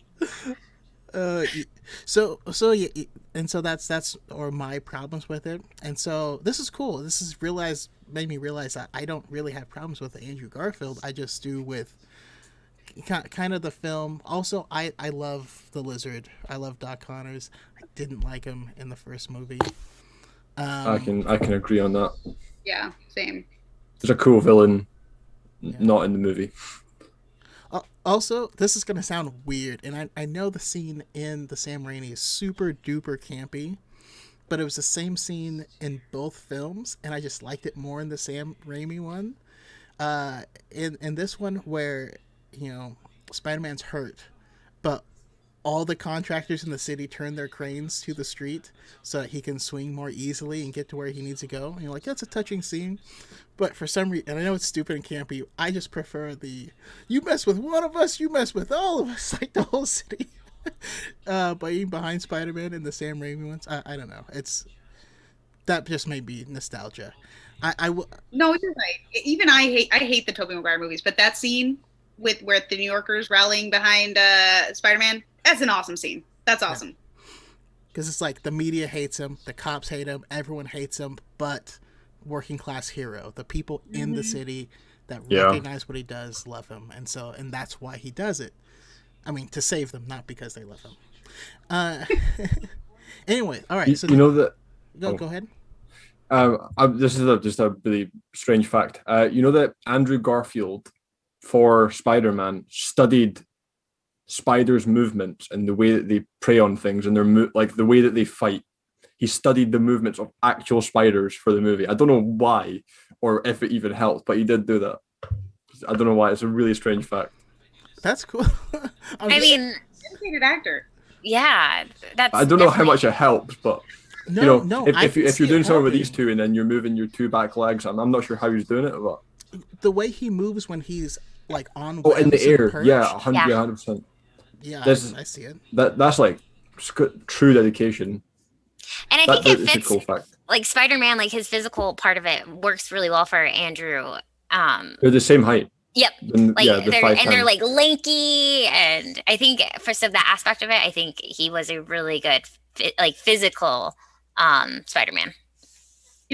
So yeah, and so that's or my problems with it. And so this is cool. This is realized made me realize that I don't really have problems with Andrew Garfield. I just do with kind of the film. Also, I love the Lizard. I love Doc Connors. I didn't like him in the first movie. I can agree on that. Yeah, same. There's a cool villain, not in the movie. Also, this is gonna sound weird, and I know the scene in the Sam Raimi is super duper campy, but it was the same scene in both films, and I just liked it more in the Sam Raimi one. In this one where, Spider-Man's hurt, but all the contractors in the city turn their cranes to the street so that he can swing more easily and get to where he needs to go. And you're like, that's a touching scene. But for some reason, and I know it's stupid and campy, I just prefer you mess with one of us, you mess with all of us, like the whole city. Being behind Spider-Man in the Sam Raimi ones. I don't know. That just may be nostalgia. No, you're right. Even I hate the Tobey Maguire movies, but that scene where the New Yorkers rallying behind Spider-Man, that's an awesome scene. That's awesome. Because it's like the media hates him, the cops hate him, everyone hates him, but working class hero, the people in the city that recognize what he does love him, and that's why he does it. I mean, to save them, not because they love him. Anyway, all right. So you know that. Go ahead. This is just a really strange fact. You know that Andrew Garfield, for Spider-Man, studied spiders' movements and the way that they prey on things and like the way that they fight. He studied the movements of actual spiders for the movie. I don't know why or if it even helped, but he did do that. I don't know why. It's a really strange fact. That's cool. I mean, dedicated actor. Yeah, that's. I don't know how much it helps, but if you're doing something with these two and then you're moving your two back legs, I'm not sure how he's doing it. But the way he moves when he's like on in the air, perch, 100%. Yeah, I see it. That's like true dedication. And I think it fits. A cool fact. Like Spider-Man, like his physical part of it works really well for Andrew. They're the same height. Yep. They're like lanky, and I think for some of that aspect of it, I think he was a really good physical Spider-Man.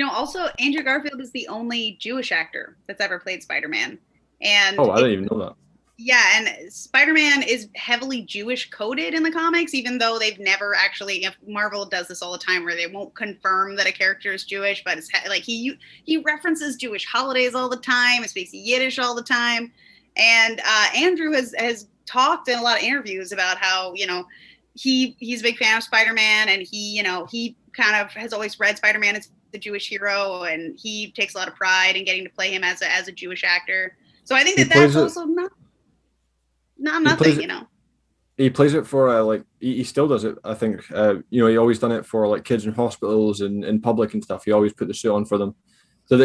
Also Andrew Garfield is the only Jewish actor that's ever played Spider-Man, and I didn't even know that. Yeah, and Spider-Man is heavily Jewish coded in the comics, even though they've never actually. Marvel does this all the time, where they won't confirm that a character is Jewish, but it's like he references Jewish holidays all the time. He speaks Yiddish all the time, and Andrew has talked in a lot of interviews about how he's a big fan of Spider-Man, and he kind of has always read Spider-Man as the Jewish hero, and he takes a lot of pride in getting to play him as a Jewish actor. So I think that's also not nothing. He plays it for he still does it. I think he always done it for like kids in hospitals and in public and stuff. He always put the suit on for them. So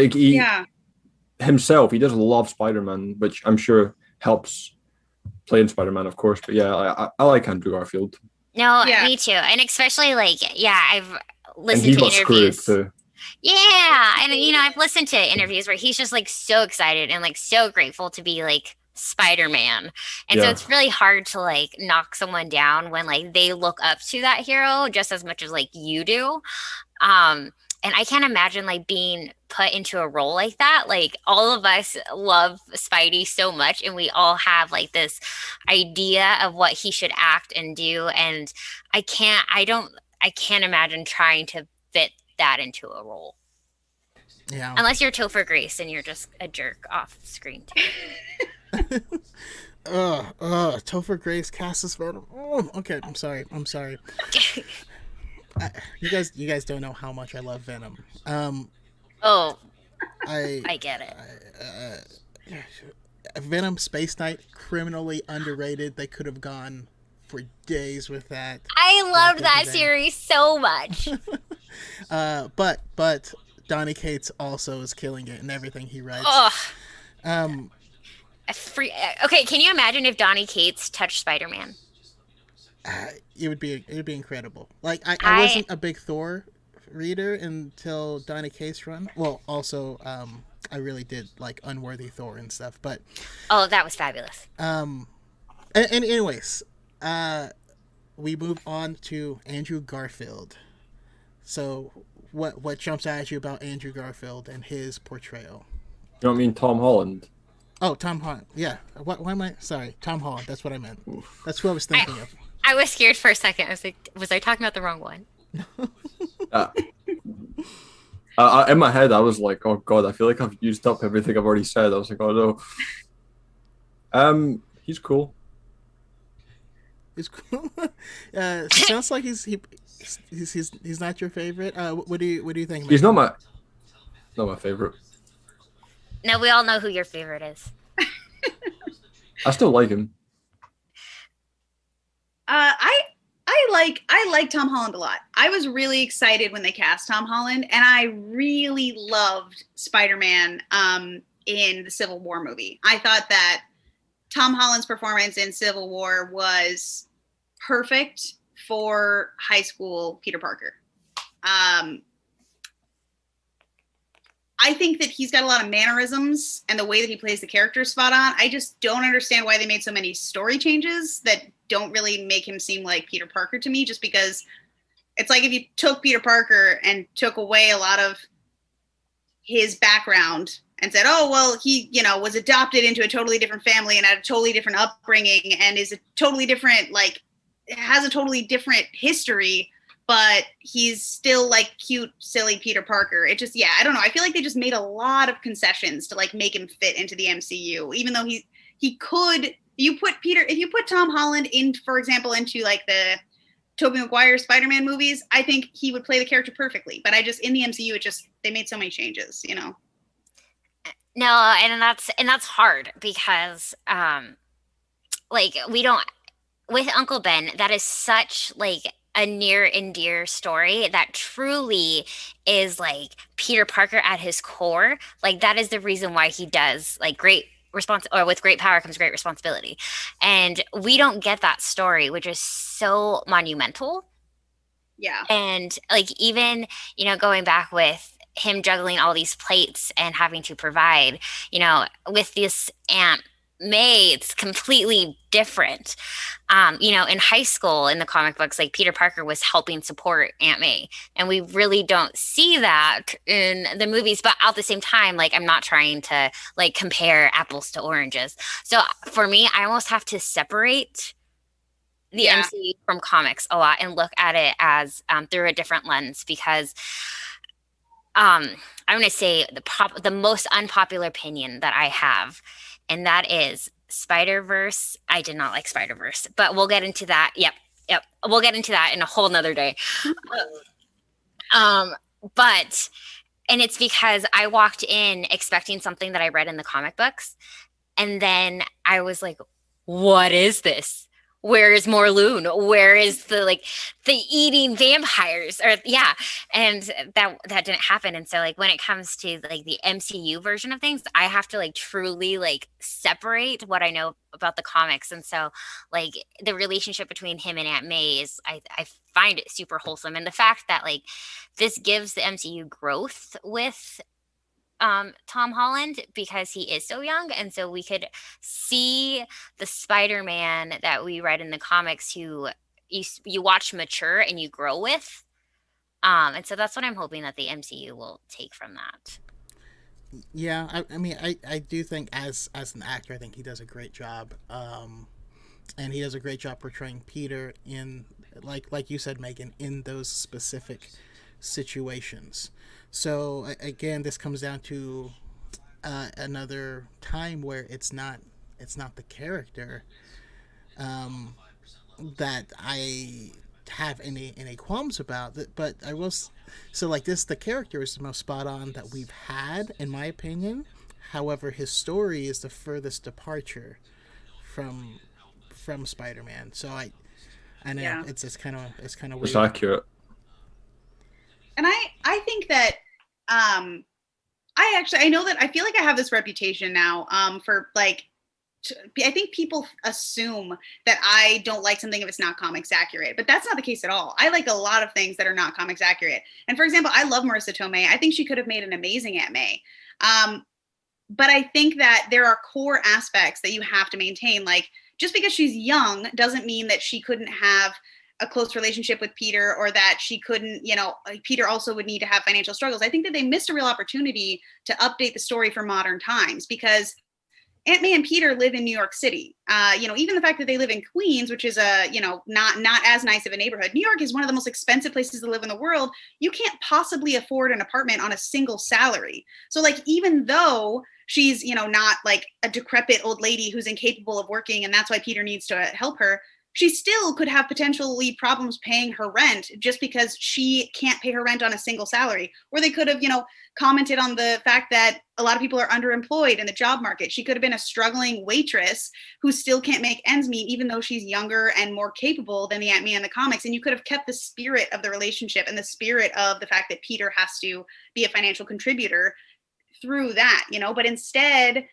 himself, he does love Spider-Man, which I'm sure helps playing Spider-Man, of course. But I like Andrew Garfield. No, me too, and especially I've listened to interviews. Too. Yeah, and I've listened to interviews where he's just like so excited and like so grateful to be like Spider-Man, and so it's really hard to like knock someone down when like they look up to that hero just as much as like you do. And I can't imagine like being put into a role like that. Like all of us love Spidey so much, and we all have like this idea of what he should act and do, and I can't imagine trying to fit that into a role. Yeah. Unless you're Topher Grace and you're just a jerk off screen too. Topher Grace cast as Venom. Oh, okay, I'm sorry. You guys don't know how much I love Venom. I get it. Venom Space Knight, criminally underrated. They could have gone for days with that. I loved that series so much. But Donny Cates also is killing it in everything he writes. Okay, can you imagine if Donny Cates touched Spider-Man? It would be incredible. Like I wasn't a big Thor reader until Donny Cates run. Well, also I really did like Unworthy Thor and stuff, but that was fabulous. And anyways, we move on to Andrew Garfield. So what jumps at you about Andrew Garfield and his portrayal? You know what I mean? Tom Holland. Oh, Tom Holland. Yeah. Why am I sorry? Tom Holland. That's what I meant. Oof. That's who I was thinking of. I was scared for a second. I was like, was I talking about the wrong one? Uh, in my head, I was like, "Oh God, I feel like I've used up everything I've already said." I was like, "Oh no." He's cool. He's cool. Sounds like he's not your favorite. What do you think? He's Megan? not my favorite. No, we all know who your favorite is. I still like him. I like Tom Holland a lot. I was really excited when they cast Tom Holland, and I really loved Spider-Man in the Civil War movie. I thought that Tom Holland's performance in Civil War was perfect for high school Peter Parker. I think that he's got a lot of mannerisms, and the way that he plays the character is spot on. I just don't understand why they made so many story changes that don't really make him seem like Peter Parker to me, just because it's like if you took Peter Parker and took away a lot of his background and said, oh, well, he, was adopted into a totally different family and had a totally different upbringing and is a totally different, has a totally different history, but he's still cute, silly Peter Parker. It just, I don't know. I feel like they just made a lot of concessions to make him fit into the MCU, even though he could. If you put Tom Holland in, for example, into the Tobey Maguire Spider-Man movies, I think he would play the character perfectly. But in the MCU, they made so many changes, No, and that's hard because we don't, with Uncle Ben, that is such a near and dear story that truly is Peter Parker at his core. That is the reason why he does with great power comes great responsibility. And we don't get that story, which is so monumental. Yeah. And even, going back with him juggling all these plates and having to provide, with this Aunt May, it's completely different. In high school, in the comic books, Peter Parker was helping support Aunt May, and we really don't see that in the movies. But at the same time, I'm not trying to compare apples to oranges. So for me, I almost have to separate the MCU from comics a lot and look at it as through a different lens, because I'm going to say the most unpopular opinion that I have, and that is Spider-Verse. I did not like Spider-Verse, but we'll get into that. Yep. We'll get into that in a whole nother day. And it's because I walked in expecting something that I read in the comic books, and then I was like, what is this? Where is Morlun? Where is the eating vampires? And that didn't happen. And so when it comes to the MCU version of things, I have to truly separate what I know about the comics. And so the relationship between him and Aunt May is, I find it super wholesome. And the fact that this gives the MCU growth with Tom Holland, because he is so young, and so we could see the Spider-Man that we read in the comics who you watch mature and you grow with, and so that's what I'm hoping that the MCU will take from that. Yeah, I mean, I do think as an actor, I think he does a great job, and he does a great job portraying Peter in like you said, Megan, in those specific situations. So again, this comes down to another time where it's not the character that I have any qualms about, but I will. So the character is the most spot on that we've had, in my opinion. However, his story is the furthest departure from Spider-Man. So I know it's kind of weird. It's accurate. And I think that I know that I feel like I have this reputation now for I think people assume that I don't like something if it's not comics accurate, but that's not the case at all. I like a lot of things that are not comics accurate. And for example, I love Marissa Tomei. I think she could have made an amazing Aunt May. But I think that there are core aspects that you have to maintain. Just because she's young doesn't mean that she couldn't have a close relationship with Peter, or that she couldn't, Peter also would need to have financial struggles. I think that they missed a real opportunity to update the story for modern times, because Aunt May and Peter live in New York City. Even the fact that they live in Queens, which is not as nice of a neighborhood. New York is one of the most expensive places to live in the world. You can't possibly afford an apartment on a single salary. So like, even though she's, not like a decrepit old lady who's incapable of working, and that's why Peter needs to help her, she still could have potentially problems paying her rent just because she can't pay her rent on a single salary. Or they could have, commented on the fact that a lot of people are underemployed in the job market. She could have been a struggling waitress who still can't make ends meet, even though she's younger and more capable than the Aunt May in the comics. And you could have kept the spirit of the relationship and the spirit of the fact that Peter has to be a financial contributor through that, but instead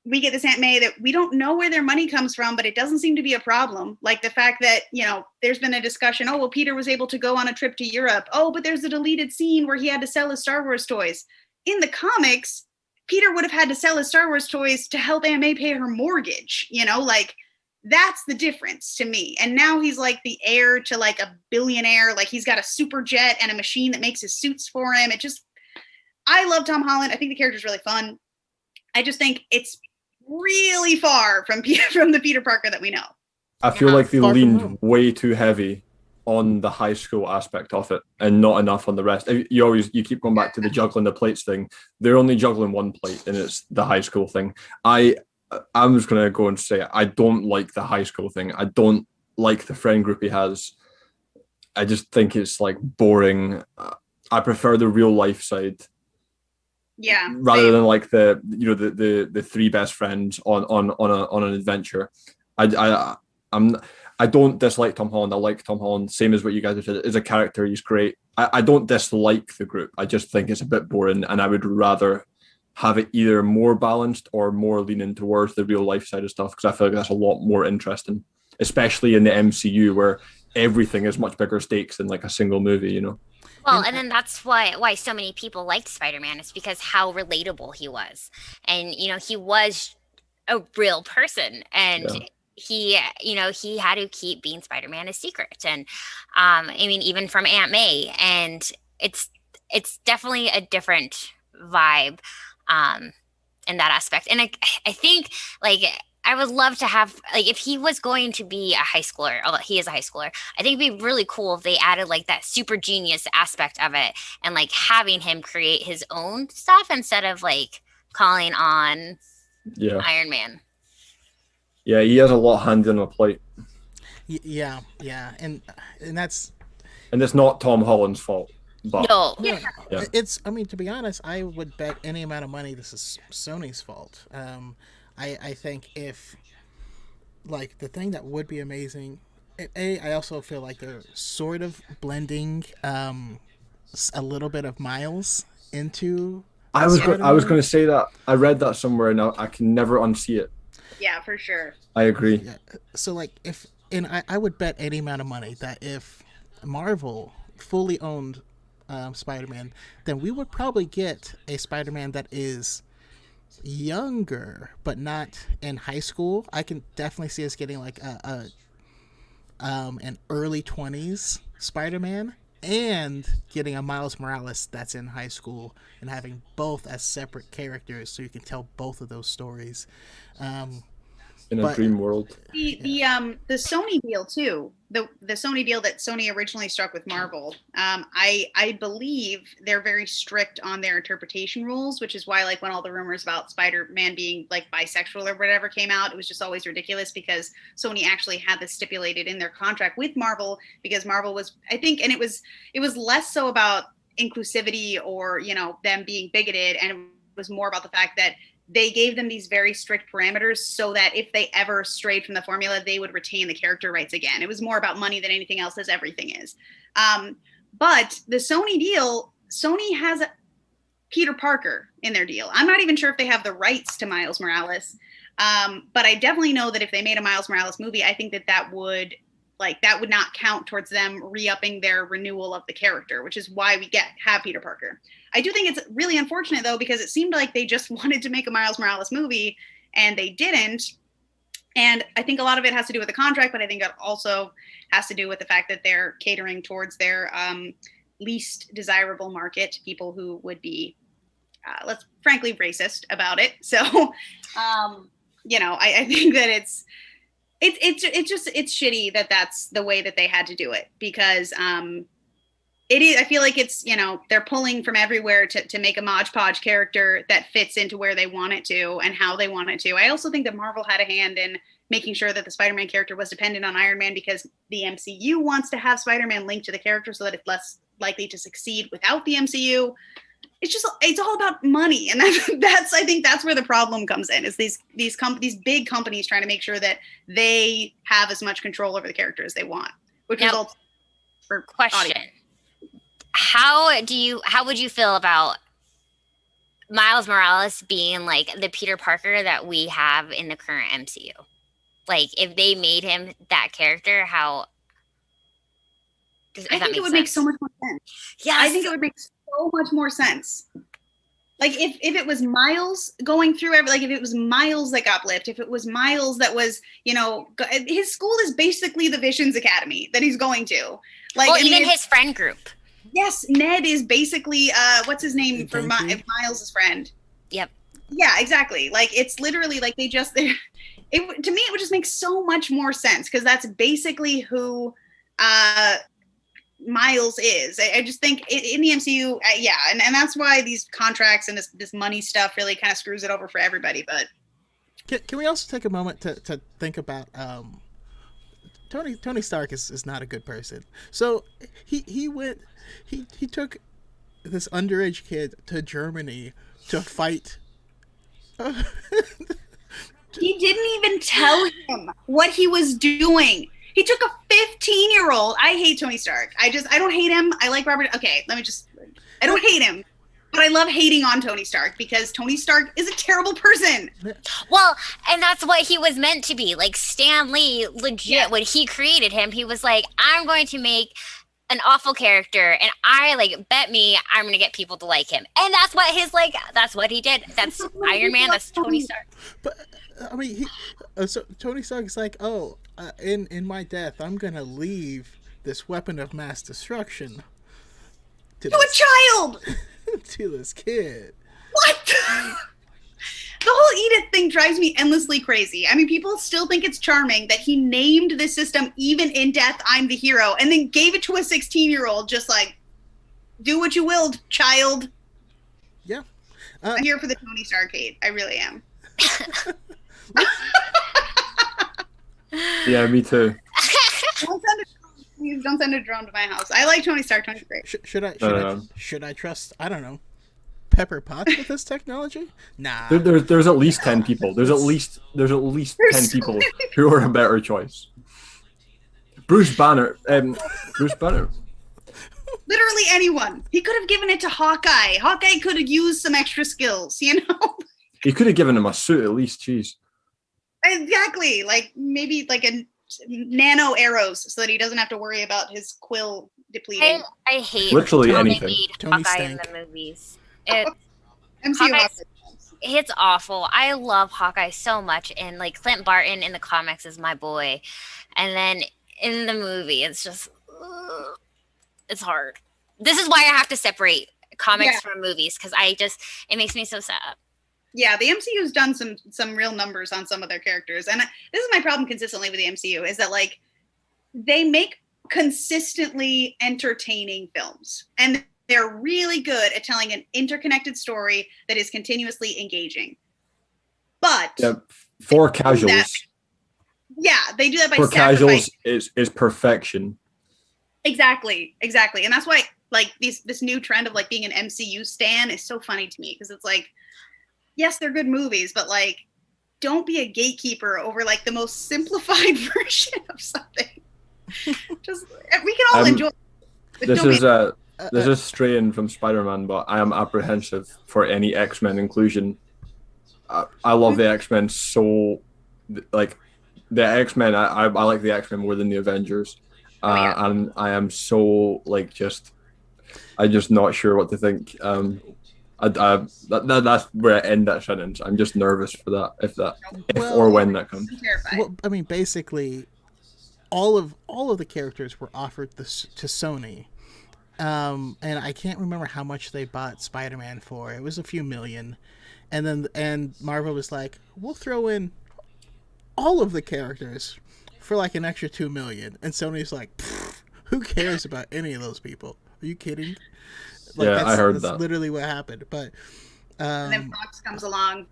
we get this Aunt May that we don't know where their money comes from, but it doesn't seem to be a problem. Like the fact that, there's been a discussion, oh, well, Peter was able to go on a trip to Europe. Oh, but there's a deleted scene where he had to sell his Star Wars toys. In the comics, Peter would have had to sell his Star Wars toys to help Aunt May pay her mortgage, like that's the difference to me. And now he's like the heir to like a billionaire. Like he's got a super jet and a machine that makes his suits for him. I love Tom Holland. I think the character's really fun. I just think it's really far from the Peter Parker that we know. I feel like they leaned way too heavy on the high school aspect of it and not enough on the rest. You keep going back to the juggling the plates thing. They're only juggling one plate, and it's the high school thing. I'm just gonna go and say I don't like the high school thing. I don't like the friend group he has. I just think it's like boring. I prefer the real life side. Yeah. Rather than like the three best friends on an adventure. I don't dislike Tom Holland. I like Tom Holland. Same as what you guys have said. As a character, he's great. I don't dislike the group. I just think it's a bit boring, and I would rather have it either more balanced or more leaning towards the real life side of stuff, because I feel like that's a lot more interesting, especially in the MCU where everything is much bigger stakes than like a single movie. Well, and then that's why so many people liked Spider-Man, is because how relatable he was. And, he was a real person, and he had to keep being Spider-Man a secret. And, even from Aunt May, and it's definitely a different vibe, in that aspect. And I think, like, I would love to have, like, if he was going to be a high schooler, he is a high schooler, I think it'd be really cool if they added like that super genius aspect of it, and like having him create his own stuff instead of like calling on Iron Man. Yeah, he has a lot handed on a plate. Yeah, and that's... And it's not Tom Holland's fault. But no. It's, to be honest, I would bet any amount of money this is Sony's fault. I think if, like, the thing that would be amazing, I also feel like they're sort of blending a little bit of Miles into... I was going to say that. I read that somewhere, and I can never unsee it. Yeah, for sure. I agree. Yeah. So, like, I would bet any amount of money that if Marvel fully owned Spider-Man, then we would probably get a Spider-Man that is younger but not in high school. I can definitely see us getting like an early 20s Spider-Man, and getting a Miles Morales that's in high school, and having both as separate characters so you can tell both of those stories in a dream world. The Sony deal too, the Sony deal that Sony originally struck with Marvel, I believe they're very strict on their interpretation rules, which is why, like, when all the rumors about Spider-Man being like bisexual or whatever came out, it was just always ridiculous, because Sony actually had this stipulated in their contract with Marvel, because Marvel was, I think, and it was less so about inclusivity or them being bigoted, and it was more about the fact that they gave them these very strict parameters so that if they ever strayed from the formula, they would retain the character rights again. It was more about money than anything else, as everything is. But the Sony deal, Sony has Peter Parker in their deal. I'm not even sure if they have the rights to Miles Morales. But I definitely know that if they made a Miles Morales movie, I think that would not count towards them re-upping their renewal of the character, which is why we have Peter Parker. I do think it's really unfortunate, though, because it seemed like they just wanted to make a Miles Morales movie, and they didn't. And I think a lot of it has to do with the contract, but I think it also has to do with the fact that they're catering towards their least desirable market, people who would be, let's frankly, racist about it. So, I think that it's shitty that that's the way that they had to do it, because it is. I feel like it's, they're pulling from everywhere to make a Mod Podge character that fits into where they want it to and how they want it to. I also think that Marvel had a hand in making sure that the Spider-Man character was dependent on Iron Man, because the MCU wants to have Spider-Man linked to the character so that it's less likely to succeed without the MCU. It's all about money, and I think that's where the problem comes in. Is these big companies trying to make sure that they have as much control over the character as they want, which results for question. Audience. How would you feel about Miles Morales being like the Peter Parker that we have in the current MCU? Like, if they made him that character, how? I think it would make so much more sense. Yeah, I think it would make so much more sense. Like, if it was Miles going through if it was Miles that got blipped, if it was Miles that was, his school is basically the Visions Academy that he's going to. Like, well, even his friend group. Yes, Ned is basically what's his name for Miles' friend. Yep. Yeah, exactly. Like, it's literally like to me it would just make so much more sense, because that's basically who Miles is. I just think in the MCU, and that's why these contracts and this money stuff really kind of screws it over for everybody. But can we also take a moment to think about Tony Stark is not a good person. So he took this underage kid to Germany to fight. He didn't even tell him what he was doing. He took a 15-year-old. I hate Tony Stark. I don't hate him. I like Robert. Okay, I don't hate him, but I love hating on Tony Stark, because Tony Stark is a terrible person. Well, and that's what he was meant to be. Like, Stan Lee, legit, when he created him, he was like, I'm going to make an awful character, and I'm going to get people to like him. And that's what he did. That's Iron Man. That's Tony Stark. But I mean, so Tony Stark's like, in my death, I'm gonna leave this weapon of mass destruction to a child, to this kid. What? The whole Edith thing drives me endlessly crazy. I mean, people still think it's charming that he named the system, even in death, I'm the hero, and then gave it to a 16-year-old, just like, do what you will, child. Yeah. I'm here for the Tony Stark hate. I really am. Yeah, me too. Don't send a drone to my house. I like Tony Stark. Tony's great. Should I trust, I don't know, Pepper Potts with this technology? Nah. There's at least 10 people. There's at least 10 people who are a better choice. Bruce Banner. Literally anyone. He could have given it to Hawkeye. Hawkeye could have used some extra skills, He could have given him a suit at least. Jeez. Exactly. Like, maybe like a nano arrows so that he doesn't have to worry about his quill depleting. I hate literally anything. Hawkeye in the movies. It's awful. I love Hawkeye so much, and like Clint Barton in the comics is my boy, and then in the movie it's just it's hard. This is why I have to separate comics from movies, because it makes me so sad. Yeah, the MCU's done some real numbers on some of their characters, and this is my problem consistently with the MCU, is that like they make consistently entertaining films, and they're really good at telling an interconnected story that is continuously engaging. But for casuals, they do that by for casuals is perfection. Exactly, and that's why like this new trend of like being an MCU stan is so funny to me, because it's like, yes, they're good movies, but like, don't be a gatekeeper over like the most simplified version of something. Just we can all enjoy. This is straying from Spider-Man, but I am apprehensive for any X-Men inclusion. I love the X-Men so, like, the X-Men. I like the X-Men more than the Avengers, and I am so like I'm just not sure what to think. That's where I end that sentence. I'm just nervous for that, if Well- or when that comes. I'm terrified. Well, I mean, basically, all of the characters were offered this to Sony, and I can't remember how much they bought Spider-Man for. It was a few million, and Marvel was like, "We'll throw in all of the characters for like an extra 2 million," and Sony's like, "Who cares about any of those people? Are you kidding?" Like, Yeah, I heard that's that. literally what happened. But and then Fox comes along.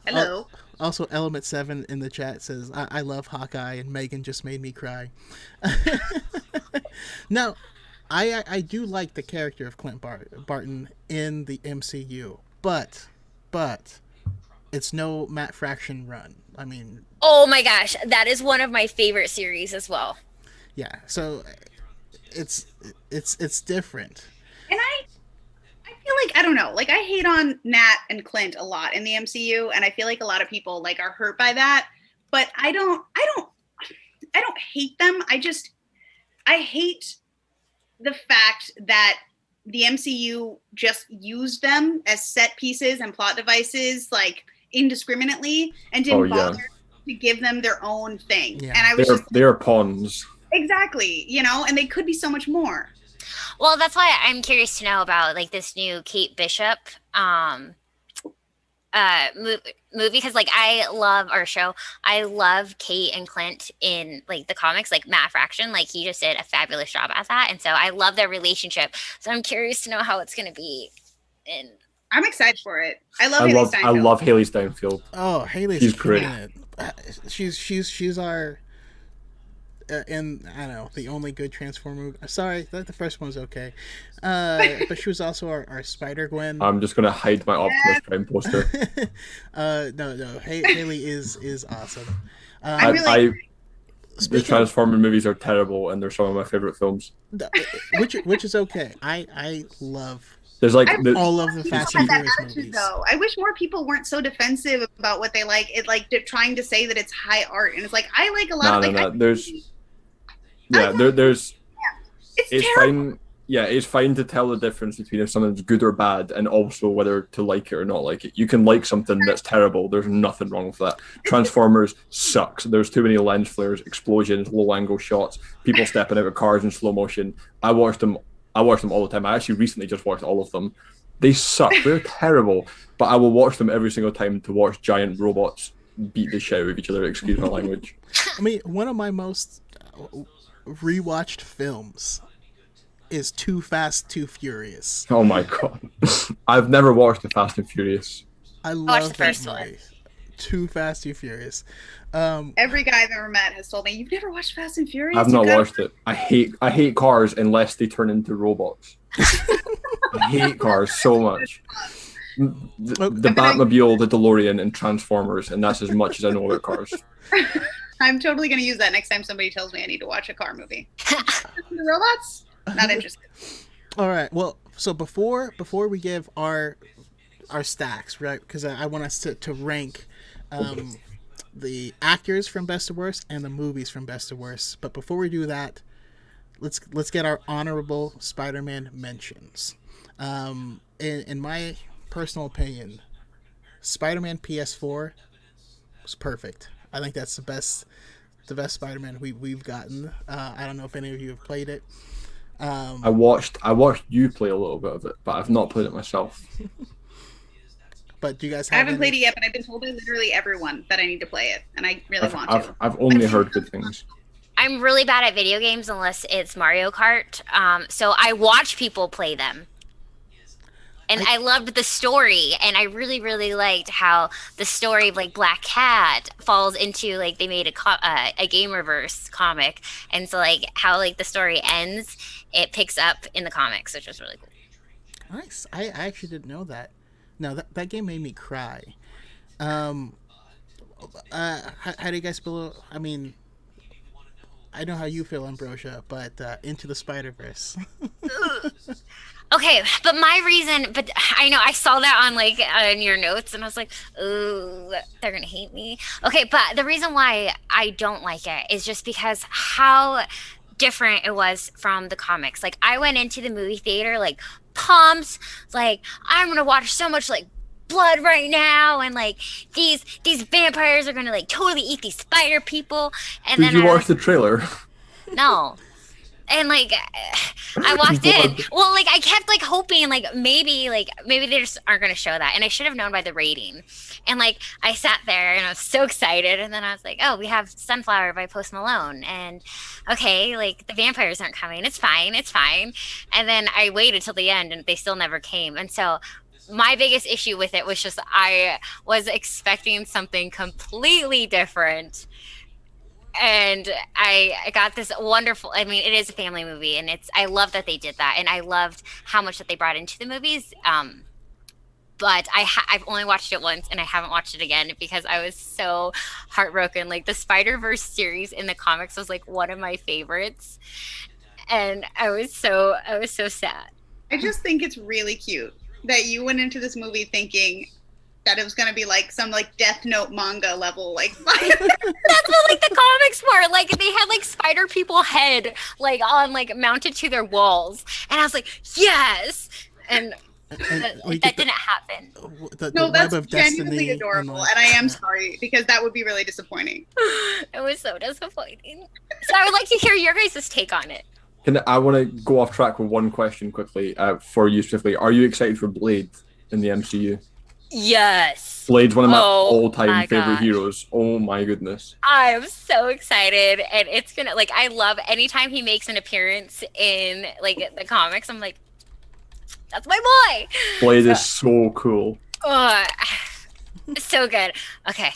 Hello. also, Element 7 in the chat says, I love Hawkeye, and Megan just made me cry. Now, I do like the character of Clint Barton in the MCU, but it's no Matt Fraction run. I mean, Oh my gosh, that is one of my favorite series as well. yeah, so it's different. And I feel like, I don't know, like I hate on Nat and Clint a lot in the MCU, and I feel like a lot of people like are hurt by that. But I don't hate them. I hate the fact that the MCU just used them as set pieces and plot devices like indiscriminately and didn't bother to give them their own thing. Yeah. And I was They're pawns. exactly, and they could be so much more. Well, that's why I'm curious to know about like this new Kate Bishop movie, because like I love Kate and Clint in like the comics, like Matt Fraction, like he just did a fabulous job at that, and so I love their relationship. So I'm curious to know how it's going to be. And I'm excited for it. I love I love Haley Steinfeld. Oh, Haley's She's great. killing it. She's our and I don't know, the only good Transformer movie. Sorry, the first one was okay, but she was also our Spider Gwen. I'm just gonna hide my Optimus Prime poster. No, Haley is awesome. The Speaking Transformer movies are terrible, and they're some of my favorite films. which is okay. I love There's like all of the Fast and Furious movies. Though I wish more people weren't so defensive about what they like. It like they're trying to say that it's high art, and it's like I like a lot of like. There's it's fine. Yeah, it's fine to tell the difference between if something's good or bad, and also whether to like it or not like it. You can like something that's terrible. There's nothing wrong with that. Transformers sucks. There's too many lens flares, explosions, low angle shots, people stepping out of cars in slow motion. I watch them all the time. I actually recently just watched all of them. They suck. They're terrible. But I will watch them every single time to watch giant robots beat the shit out of each other. Excuse my language. I mean, one of my most rewatched films is Too Fast, Too Furious. Oh my god. I've never watched The Fast and Furious. I watched love the that first movie. one. Too Fast, Too Furious. Every guy I've ever met has told me you've never watched Fast and Furious. I've not watched it. I hate cars unless they turn into robots. I hate cars so much. The Batmobile, the DeLorean, and Transformers, and that's as much as I know about cars. I'm totally going to use that next time somebody tells me I need to watch a car movie. The robots? Not interested. All right. Well, so before we give our stacks, right? Because I want us to rank the actors from best to worst and the movies from best to worst. But before we do that, let's get our honorable Spider-Man mentions. In my personal opinion, Spider-Man PS4 was perfect. I think that's the best Spider-Man we've gotten. I don't know if any of you have played it. I watched you play a little bit of it, but I've not played it myself. But do you guys I haven't played it yet, but I've been told by literally everyone that I need to play it, and I really want to. I've only heard good things. I'm really bad at video games unless it's Mario Kart. So I watch people play them. And I loved the story, and I really, really liked how the story of like Black Cat falls into like they made a Game Reverse comic, and so like how like the story ends, it picks up in the comics, which was really cool. Nice. I actually didn't know that. No, that game made me cry. How do you guys feel? I mean, I know how you feel, Ambrosia, but Into the Spider-Verse. Okay, but my reason, but I know I saw that on like on your notes, and I was like, ooh, they're gonna hate me. Okay, but the reason why I don't like it is just because how different it was from the comics. Like I went into the movie theater like pumped, like I'm gonna watch so much like blood right now, and like these vampires are gonna like totally eat these spider people. And Did then you I watch was the trailer? no. And like I walked in. Blood. Well, like I kept like hoping like maybe they just aren't gonna show that. And I should have known by the rating. And like I sat there and I was so excited, and then I was like, oh, we have Sunflower by Post Malone. And okay, like the vampires aren't coming. It's fine, it's fine. And then I waited till the end and they still never came. And so my biggest issue with it was just I was expecting something completely different, and I got this wonderful. I mean, it is a family movie, and I love that they did that, and I loved how much that they brought into the movies. But I've only watched it once, and I haven't watched it again because I was so heartbroken. Like the Spider-Verse series in the comics was like one of my favorites, and I was so sad. I just think it's really cute that you went into this movie thinking that it was going to be like some like Death Note manga level, like That's what like the comics were. Like they had like spider people head like on like mounted to their walls, and I was like, yes. And that didn't happen. No, that's Web of genuinely Destiny adorable, like, and I am sorry because that would be really disappointing. It was so disappointing. So I would like to hear your guys' take on it. I want to go off track with one question quickly for you specifically. Are you excited for Blade in the MCU? Yes. Blade's one of my my all-time favorite gosh. heroes. Oh my goodness. I'm so excited, and it's gonna like I love anytime he makes an appearance in like the comics. I'm like, that's my boy. Blade is so cool. So good. Okay.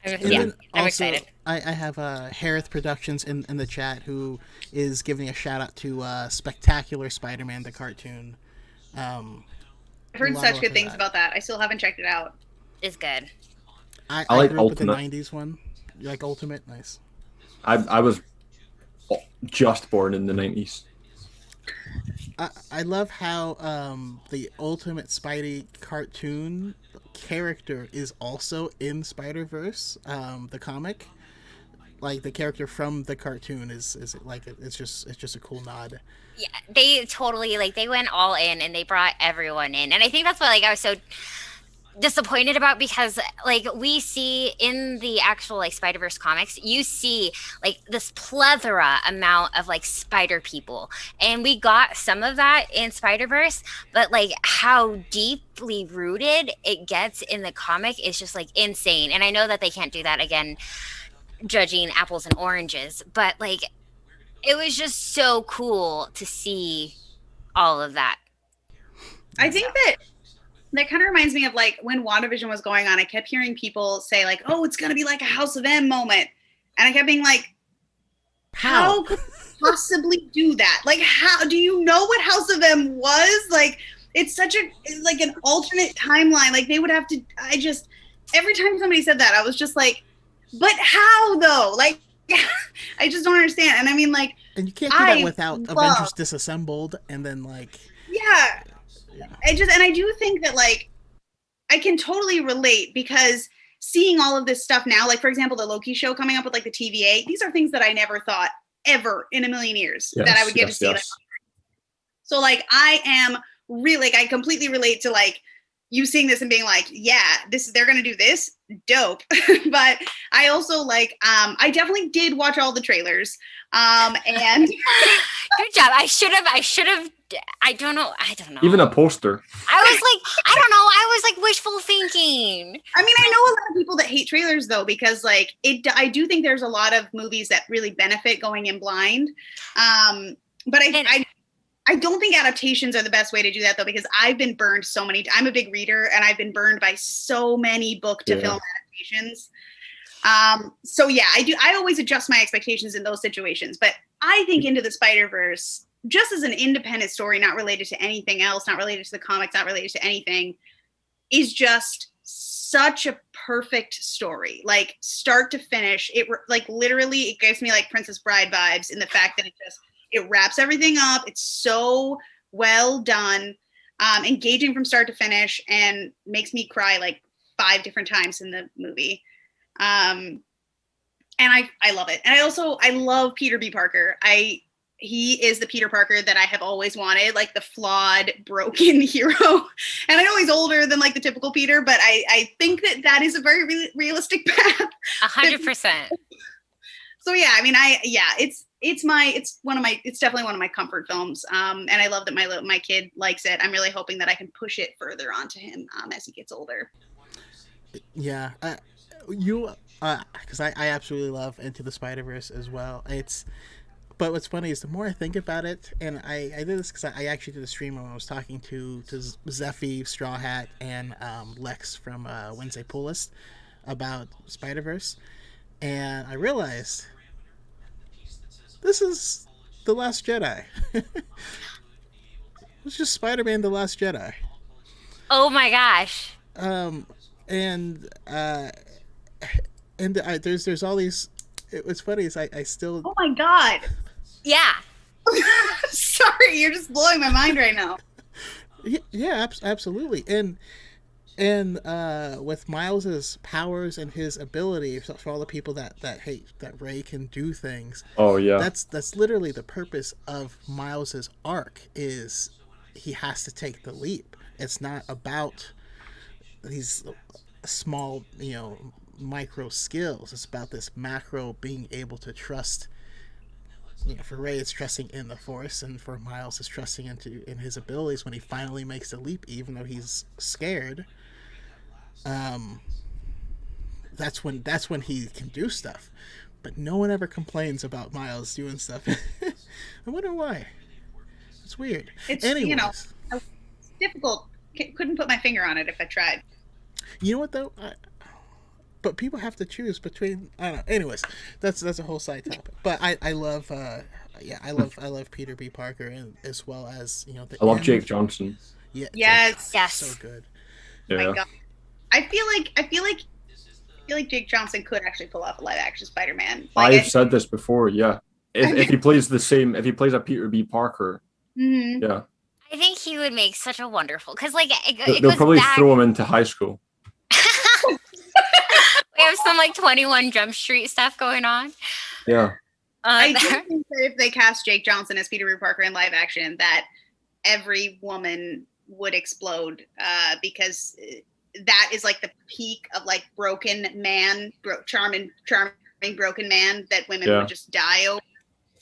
I'm excited. I have Harith Productions in the chat who is giving a shout out to Spectacular Spider-Man the cartoon. I've heard such good things about that. I still haven't checked it out. It's good. I like grew up with the Ultimate. 90s one. You like Ultimate? Nice. I was just born in the 90s. I love how the Ultimate Spidey cartoon character is also in Spider-Verse, the comic. Like the character from the cartoon is like it's just a cool nod. Yeah, they totally like they went all in and they brought everyone in, and I think that's what like I was so disappointed about, because like we see in the actual like Spider-Verse comics, you see like this plethora amount of like spider people, and we got some of that in Spider-Verse, but like how deeply rooted it gets in the comic is just like insane. And I know that they can't do that again judging apples and oranges, but like it was just so cool to see all of that. I think that kind of reminds me of like when WandaVision was going on, I kept hearing people say like, oh, it's going to be like a House of M moment. And I kept being like, how could you possibly do that? Like, how do you know what House of M was? Like, it's such like an alternate timeline. Like they would have to, every time somebody said that, I was just like, but how though? Like, I just don't understand. And I mean, like, and you can't do that without Avengers Disassembled, and then like, yeah. I do think that like I can totally relate, because seeing all of this stuff now, like for example, the Loki show coming up with like the TVA, these are things that I never thought ever in a million years that I would get to see. Yes. So like I am really like I completely relate to like you seeing this and being like, yeah, they're gonna do this, dope. But I also like I definitely did watch all the trailers. And good job. I should have I don't know. Even a poster. I was like, I don't know. I was like wishful thinking. I mean, I know a lot of people that hate trailers though, because like I do think there's a lot of movies that really benefit going in blind. But I don't think adaptations are the best way to do that though, because I've been burned so many. I'm a big reader, and I've been burned by so many book to film adaptations. So yeah, I always adjust my expectations in those situations. But I think Into the Spider-Verse, just as an independent story, not related to anything else, not related to the comics, not related to anything, is just such a perfect story. Like start to finish, it like literally it gives me like Princess Bride vibes in the fact that it wraps everything up. It's so well done, engaging from start to finish, and makes me cry like 5 different times in the movie. And I love it. And I love Peter B. Parker. He is the Peter Parker that I have always wanted, like the flawed, broken hero. And I know he's older than like the typical Peter, but I think that is a very realistic path. 100%. So yeah, I mean, it's definitely one of my comfort films. And I love that my kid likes it. I'm really hoping that I can push it further onto him as he gets older. Yeah, because I absolutely love Into the Spider-Verse as well. But what's funny is the more I think about it, and I did this because I actually did a stream when I was talking to Zeffy, Straw Hat, and Lex from Wednesday Pull List about Spider-Verse, and I realized this is The Last Jedi. It's just Spider-Man: The Last Jedi. Oh my gosh. There's all these. What's funny is I still. Oh my god. Yeah. Sorry, you're just blowing my mind right now. Yeah, absolutely. And with Miles's powers and his ability, for all the people that hate that Ray can do things. Oh yeah. That's literally the purpose of Miles's arc, is he has to take the leap. It's not about these small, micro skills. It's about this macro being able to trust. For Ray, it's trusting in the Force, and for Miles, it's trusting in his abilities when he finally makes the leap, even though he's scared. That's when he can do stuff. But no one ever complains about Miles doing stuff. I wonder why. It's weird. It's Anyways, it's difficult. Couldn't put my finger on it if I tried. You know what though? But people have to choose between. I don't know. Anyways, that's a whole side topic. But I love I love Peter B. Parker, and as well as I love Jake Johnson. Yeah. Yes. So good. Yeah. My God. I feel like Jake Johnson could actually pull off a live action Spider-Man. I've said this before. Yeah. If he plays if he plays a Peter B. Parker. Mm-hmm. Yeah. I think he would make such a wonderful, because They'll probably throw him into high school. We have some 21 Jump Street stuff going on. Yeah. I do think that if they cast Jake Johnson as Peter B. Parker in live action, that every woman would explode, because that is the peak of broken man, charming broken man that women would just die over.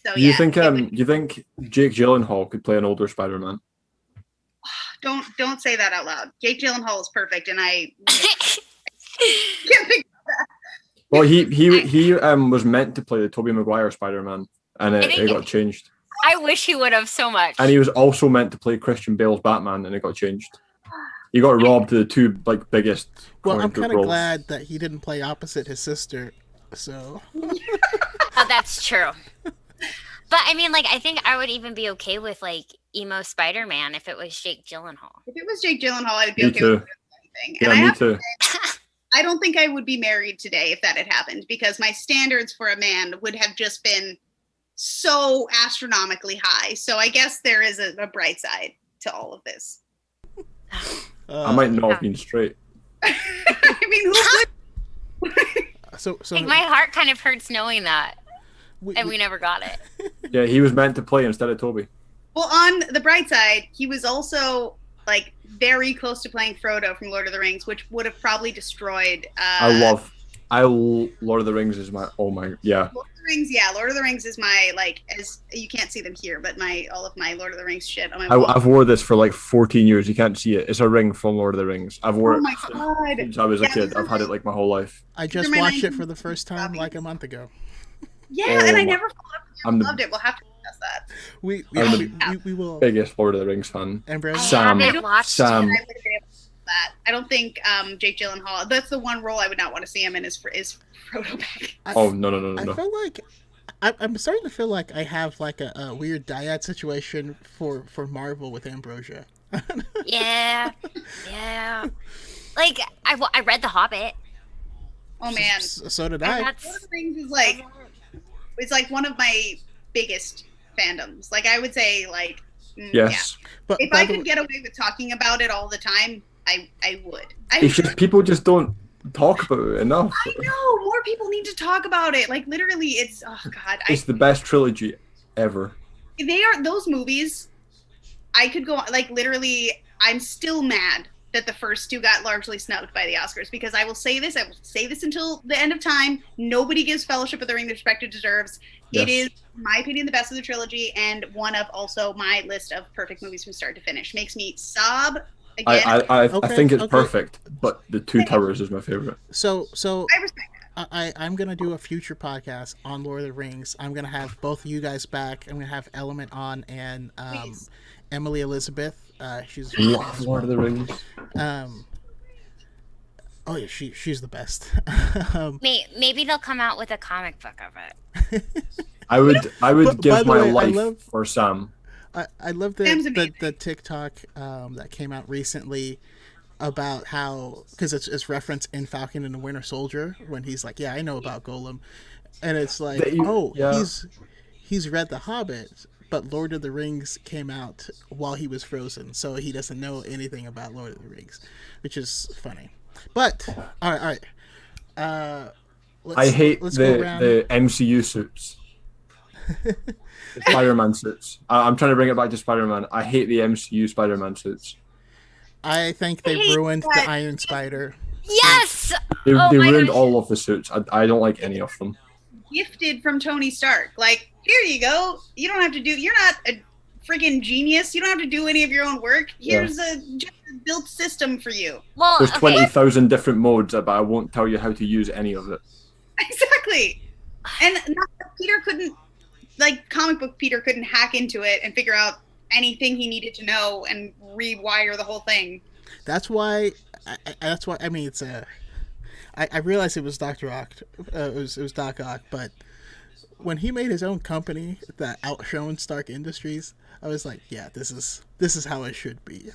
So you think Jake Gyllenhaal could play an older Spider-Man? Don't say that out loud. Jake Gyllenhaal is perfect, and I can't think. Well, he was meant to play the Tobey Maguire Spider-Man, and it got changed. I wish he would have so much. And he was also meant to play Christian Bale's Batman, and it got changed. He got robbed of the two biggest. Well, I'm kind of glad that he didn't play opposite his sister. So. Oh, that's true. But I mean, I think I would even be okay with emo Spider-Man if it was Jake Gyllenhaal. If it was Jake Gyllenhaal, I'd be Me okay too. with anything. Yeah, me too. I don't think I would be married today if that had happened, because my standards for a man would have just been so astronomically high. So I guess there is a bright side to all of this. I might not have been straight. I mean, who would? So my heart kind of hurts knowing that. And we never got it. Yeah, he was meant to play instead of Toby. Well, on the bright side, he was also very close to playing Frodo from Lord of the Rings, which would have probably destroyed. Lord of the Rings is my yeah. Lord of the Rings is my as you can't see them here, but all of my Lord of the Rings shit on my wall. I've wore this for 14 years. You can't see it. It's a ring from Lord of the Rings. I've worn it. Oh my God! Since I was a kid. I've had it my whole life. I just watched it for the first time a month ago. Yeah, and I never followed up. Loved it. We'll have to discuss that. We will. Biggest Lord of the Rings fan. Ambrose? Sam. I don't think Jake Gyllenhaal. That's the one role I would not want to see him in is Frodo back. No. I feel like I'm starting to feel like I have a weird dyad situation for Marvel with Ambrosia. Yeah. I read The Hobbit. Oh man. So did I. Lord of the Rings is it's one of my biggest fandoms. I would say yes. Yeah. But if I could get away with talking about it all the time, I would. It's just people just don't talk about it enough. I know more people need to talk about it. Like literally, it's oh god, It's the best trilogy ever. they are those movies. I could go like literally. I'm still mad that the first two got largely snubbed by the Oscars because I will say this. I will say this until the end of time. Nobody gives Fellowship of the Ring the respect it deserves. Yes. It is, in my opinion, the best of the trilogy and one of also my list of perfect movies from start to finish. Makes me sob again. I Okay, think it's okay. perfect, but The Two Towers is my favorite. So I respect that. I'm gonna do a future podcast on Lord of the Rings. I'm gonna have both of you guys back. I'm gonna have Element on and Please. Emily Elizabeth. She's Love Lord of the Rings. Oh yeah, she's the best. Maybe they'll come out with a comic book of it. I would By give the my way, I life love- for Sam. I love Sam's the amazing. TikTok that came out recently about how because it's referenced in Falcon and the Winter Soldier when he's like, yeah, I know about Golem, and it's like, Yeah. he's read The Hobbit, but Lord of the Rings came out while he was frozen, so he doesn't know anything about Lord of the Rings, which is funny. But all right. I hate let's go around. the MCU suits. The Spider-Man suits. I'm trying to bring it back to Spider-Man. I hate the MCU Spider-Man suits. I think they hate ruined that. the Iron Spider. Yes. They Oh my ruined gosh. all of the suits. I don't like any of them. Gifted from Tony Stark. Like, here you go. You don't have to do. You're not a freaking genius. You don't have to do any of your own work. Here's just a built system for you. Well, There's okay. 20,000 different modes, but I won't tell you how to use any of it. Exactly. And Peter couldn't, like, comic book Peter couldn't hack into it and figure out anything he needed to know and rewire the whole thing. That's why. I mean, it's a. I realized it was Dr. Ock. It was Doc Ock, but when he made his own company that outshone Stark Industries, I was like, yeah, this is how it should be.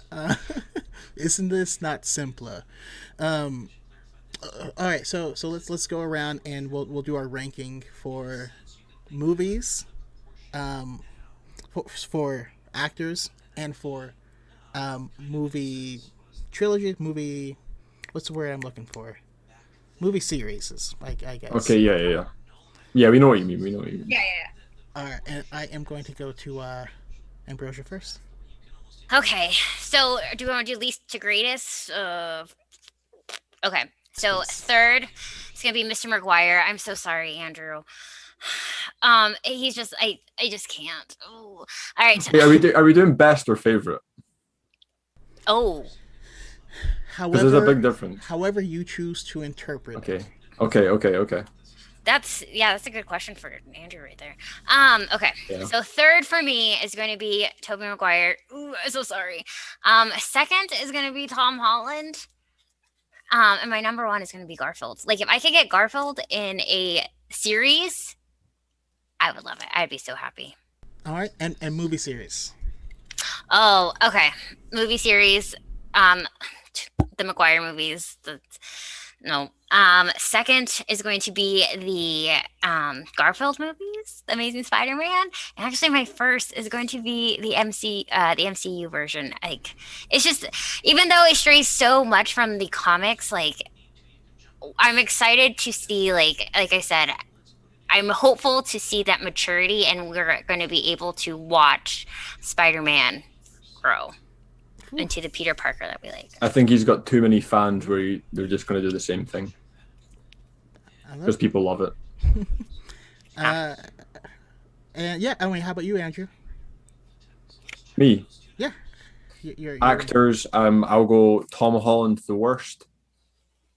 Isn't this not simpler? All right, so let's go around and we'll do our ranking for movies, for actors, and for movie trilogy, movie. What's the word I'm looking for? Movie series, I guess. Okay, yeah. Yeah, we know what you mean. Yeah. All right, and I am going to go to Ambrosia first. Okay, so do we want to do least to greatest? Okay, so third, it's gonna be Mr. McGuire. I'm so sorry, Andrew. He's just I just can't. Oh, all right. Wait, are we doing best or favorite? Oh, Because there's a big difference. However you choose to interpret. Okay. that's a good question for Andrew right there. Okay, Yeah. so third for me is going to be Tobey Maguire. Ooh, I'm so sorry. Second is going to be Tom Holland. And my number one is going to be Garfield. Like, if I could get Garfield in a series, I would love it. I'd be so happy. All right, and movie series. Oh, okay. Movie series. The Maguire movies. No. Second is going to be the Garfield movies, The Amazing Spider-Man. And actually, my first is going to be the MCU version. Like, it's just, even though it strays so much from the comics, like, I'm excited to see, like I said, I'm hopeful to see that maturity, and we're going to be able to watch Spider-Man grow into the Peter Parker that we like. I think he's got too many fans where they're just going to do the same thing because people love it. And yeah, I mean, how about you, Andrew? Me, Yeah, you're actors. I'll go Tom Holland the worst,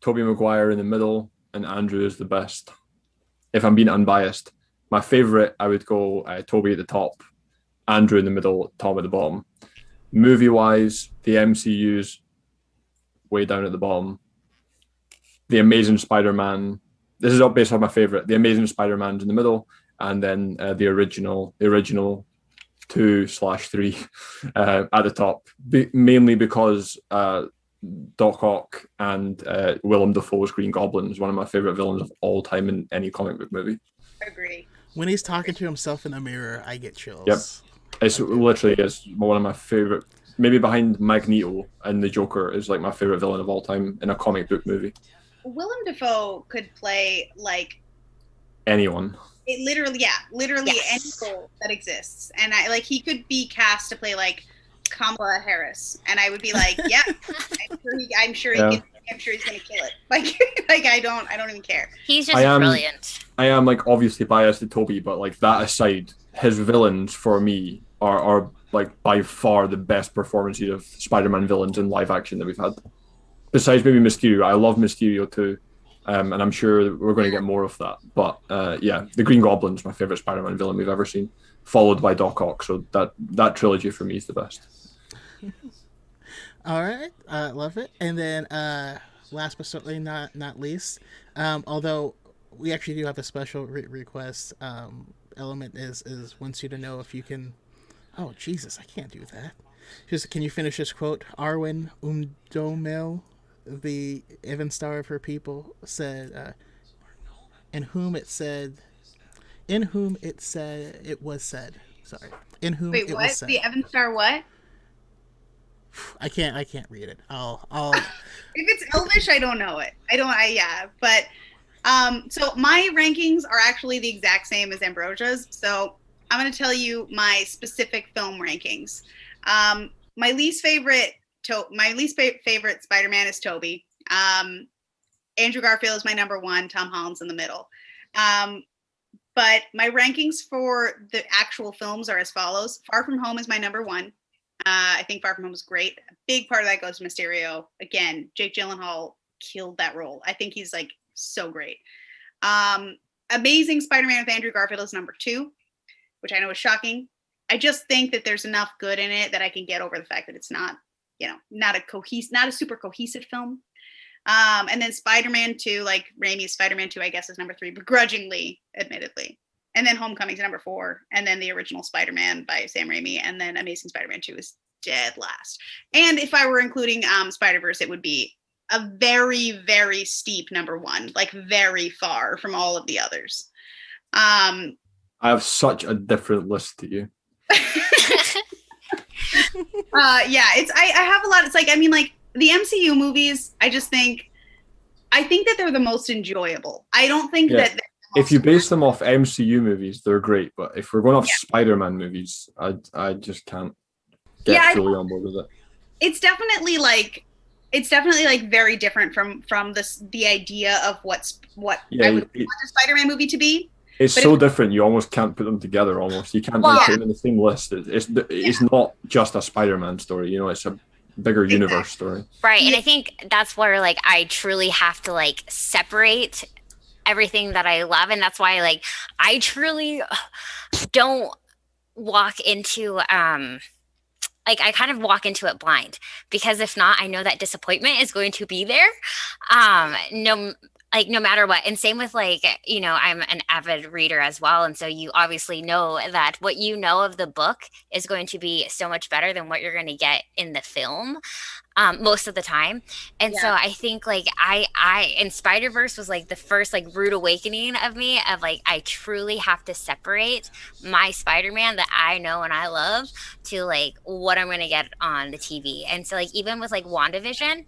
Tobey Maguire in the middle, and Andrew is the best. If I'm being unbiased, my favorite, I would go Tobey at the top, Andrew in the middle, Tom at the bottom. Movie-wise, the MCU's way down at the bottom. The Amazing Spider-Man. This is all based on my favorite. The Amazing Spider-Man's in the middle, and then the original 2/3 at the top. Mainly because Doc Ock and Willem Dafoe's Green Goblin is one of my favorite villains of all time in any comic book movie. Agree. when he's talking to himself in the mirror, I get chills. Yep. It's literally is one of my favorite, maybe behind Magneto and the Joker is like my favorite villain of all time in a comic book movie. Willem Dafoe could play like Anyone. literally any Yes. role that exists, and he could be cast to play like Kamala Harris, and I would be like, yeah, I'm sure he Yeah. can. I'm sure he's gonna kill it. I don't even care. He's I just am- brilliant. I am like obviously biased to Toby, but like that aside, his villains for me are like by far the best performances of Spider-Man villains in live action that we've had. Besides maybe Mysterio, I love Mysterio too, and I'm sure we're going to get more of that. But yeah, the Green Goblin's my favorite Spider-Man villain we've ever seen, followed by Doc Ock. So that trilogy for me is the best. All right, love it. And then last but certainly not least, although we actually do have a special request element is wants you to know if you can. Oh Jesus, I can't do that. Just can you finish this quote? Arwen Umdomel, the Evan Star of her people, said, "In whom it it was said." Sorry, in whom Wait, it what? was said. The Evan Star what? I can't read it. I'll If it's Elvish, I don't know it. Yeah, but so my rankings are actually the exact same as Ambrosia's. So I'm going to tell you my specific film rankings. My least favorite Spider-Man is Tobey. Andrew Garfield is my number one. Tom Holland's in the middle. But my rankings for the actual films are as follows. Far From Home is my number one. I think Far From Home is great. A big part of that goes to Mysterio. Again, Jake Gyllenhaal killed that role. I think he's like so great. Amazing Spider-Man with Andrew Garfield is number two, which I know is shocking. I just think that there's enough good in it that I can get over the fact that it's not a super cohesive film. And then Spider-Man 2, like Raimi's Spider-Man 2, I guess is number three, begrudgingly, admittedly. And then Homecoming's number four, and then the original Spider-Man by Sam Raimi, and then Amazing Spider-Man 2 is dead last. And if I were including Spider-Verse, it would be a very, very steep number one, like very far from all of the others. I have such a different list to you. I have a lot. It's like, I mean, like the MCU movies, I think that they're the most enjoyable. I don't think that if you base them off MCU movies, they're great. But if we're going off Spider-Man movies, I just can't get fully on board with it. It's definitely like very different from the idea of what I would want a Spider-Man movie to be. It's so different. You almost can't put them together. Almost you can't put them in the same list. It's not just a Spider-Man story. You know, it's a bigger universe story. Right, and I think that's where like I truly have to like separate everything that I love, and that's why like I truly don't walk into like I kind of walk into it blind, because if not, I know that disappointment is going to be there. No matter what. And same with like, you know, I'm an avid reader as well. And so you obviously know that what you know of the book is going to be so much better than what you're going to get in the film most of the time. And so I think like I and Spider-Verse was like the first like rude awakening of me of like, I truly have to separate my Spider-Man that I know and I love to like what I'm going to get on the TV. And so like, even with like WandaVision,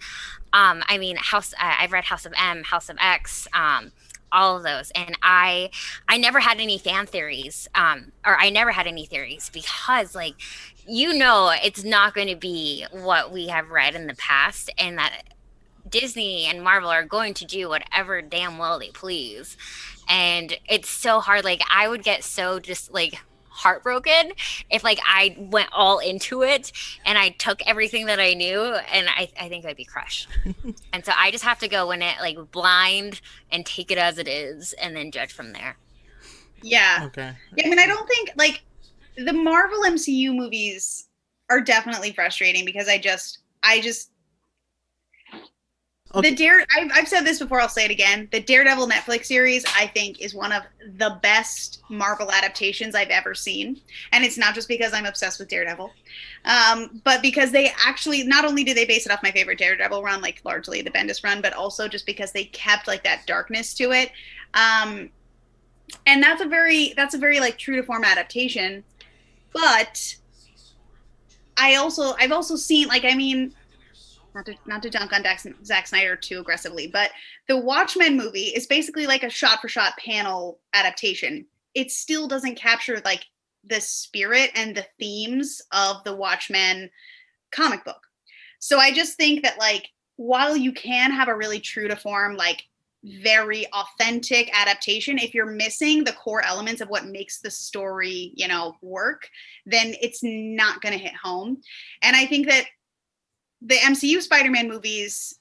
I mean, I've read House of M, House of X, all of those, and I never had any fan theories, or I never had any theories, because like, you know, it's not going to be what we have read in the past, and that Disney and Marvel are going to do whatever damn well they please, and it's so hard. Like I would get so just like heartbroken if like I went all into it and I took everything that I knew, and I think I'd be crushed. And so I just have to go in it like blind and take it as it is and then judge from there. Yeah. Okay. Yeah, I mean, I don't think like the Marvel MCU movies are definitely frustrating, because I just Okay. I've said this before, I'll say it again. The Daredevil Netflix series, I think, is one of the best Marvel adaptations I've ever seen. And it's not just because I'm obsessed with Daredevil, but because they actually, not only did they base it off my favorite Daredevil run, like largely the Bendis run, but also just because they kept like that darkness to it. And that's a very like true to form adaptation. But I've also seen, like, I mean, not to dunk on Zack Snyder too aggressively, but the Watchmen movie is basically like a shot-for-shot panel adaptation. It still doesn't capture like the spirit and the themes of the Watchmen comic book. So I just think that like while you can have a really true to form, like very authentic adaptation, if you're missing the core elements of what makes the story, you know, work, then it's not going to hit home. And I think that the MCU Spider-Man movies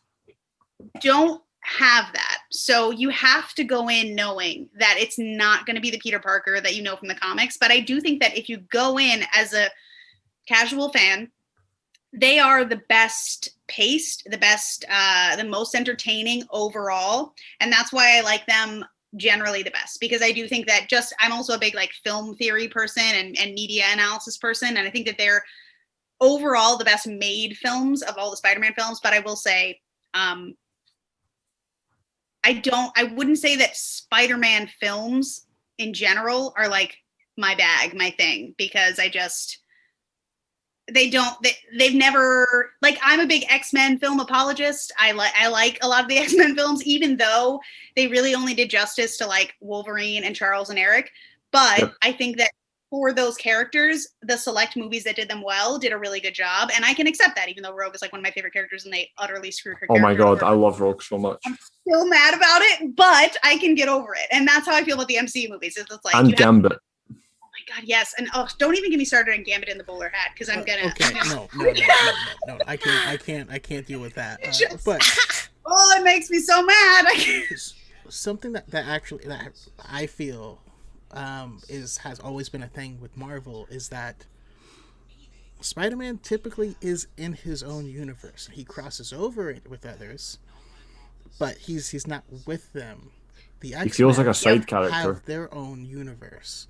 don't have that. So you have to go in knowing that it's not going to be the Peter Parker that you know from the comics. But I do think that if you go in as a casual fan, they are the best paced, the most entertaining overall. And that's why I like them generally the best, because I do think that I'm also a big like film theory person and media analysis person. And I think that they're overall the best made films of all the Spider-Man films. But I will say, I wouldn't say that Spider-Man films in general are like my bag, my thing, because they've never, like, I'm a big X-Men film apologist. I like a lot of the X-Men films, even though they really only did justice to like Wolverine and Charles and Eric. But yep. I think that for those characters, the select movies that did them well did a really good job. And I can accept that, even though Rogue is like one of my favorite characters and they utterly screwed her. Oh my God, I love Rogue so much. I'm still mad about it, but I can get over it. And that's how I feel about the MCU movies. It's like, and Gambit. Oh my God, yes. And don't even get me started on Gambit in the bowler hat, because I'm gonna. Okay, no. I can't deal with that. But it makes me so mad. Something that I feel has always been a thing with Marvel is that Spider-Man typically is in his own universe. He crosses over it with others, but he's not with them. The X-Men, he feels like a side character. Have their own universe.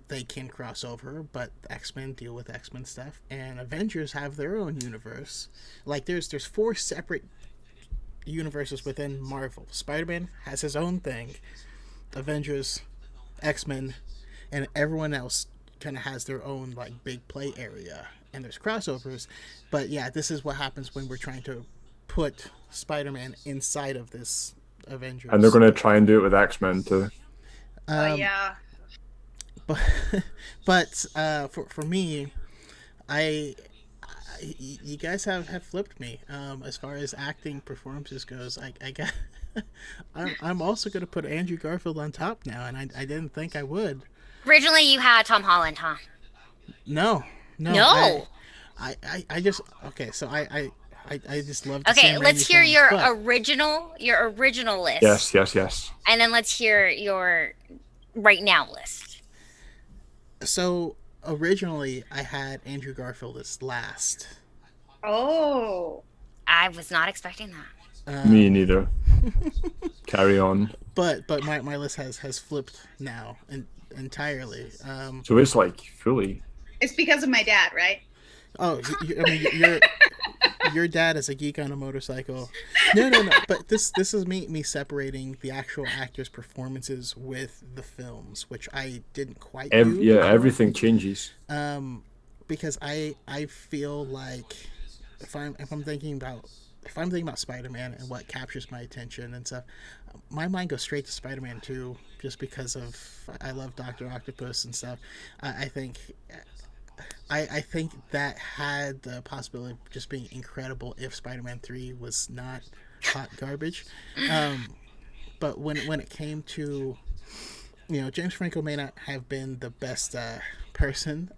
They can cross over, but X-Men deal with X-Men stuff, and Avengers have their own universe. Like there's 4 separate universes within Marvel. Spider-Man has his own thing. Avengers, X-Men, and everyone else kind of has their own like big play area, and there's crossovers. But yeah, this is what happens when we're trying to put Spider-Man inside of this Avengers. And they're going to try and do it with X-Men too. Yeah. But for me, you guys have flipped me as far as acting performances goes. I'm also going to put Andrew Garfield on top now, and I didn't think I would. Originally, you had Tom Holland, huh? No. I just so I just love. Okay, let's hear your original list. Yes. And then let's hear your right now list. So originally, I had Andrew Garfield as last. Oh, I was not expecting that. Me neither. Carry on. But my list has flipped now entirely. So it's like fully. It's because of my dad, right? Oh, your dad is a geek on a motorcycle. No. But this is me separating the actual actors' performances with the films, which I didn't quite do. Yeah, everything changes. Because I feel like if I'm thinking about Spider-Man and what captures my attention and stuff, my mind goes straight to Spider-Man 2, just because I love Dr. Octopus and stuff. I think that had the possibility of just being incredible if Spider-Man 3 was not hot garbage. But when it came to, James Franco may not have been the best person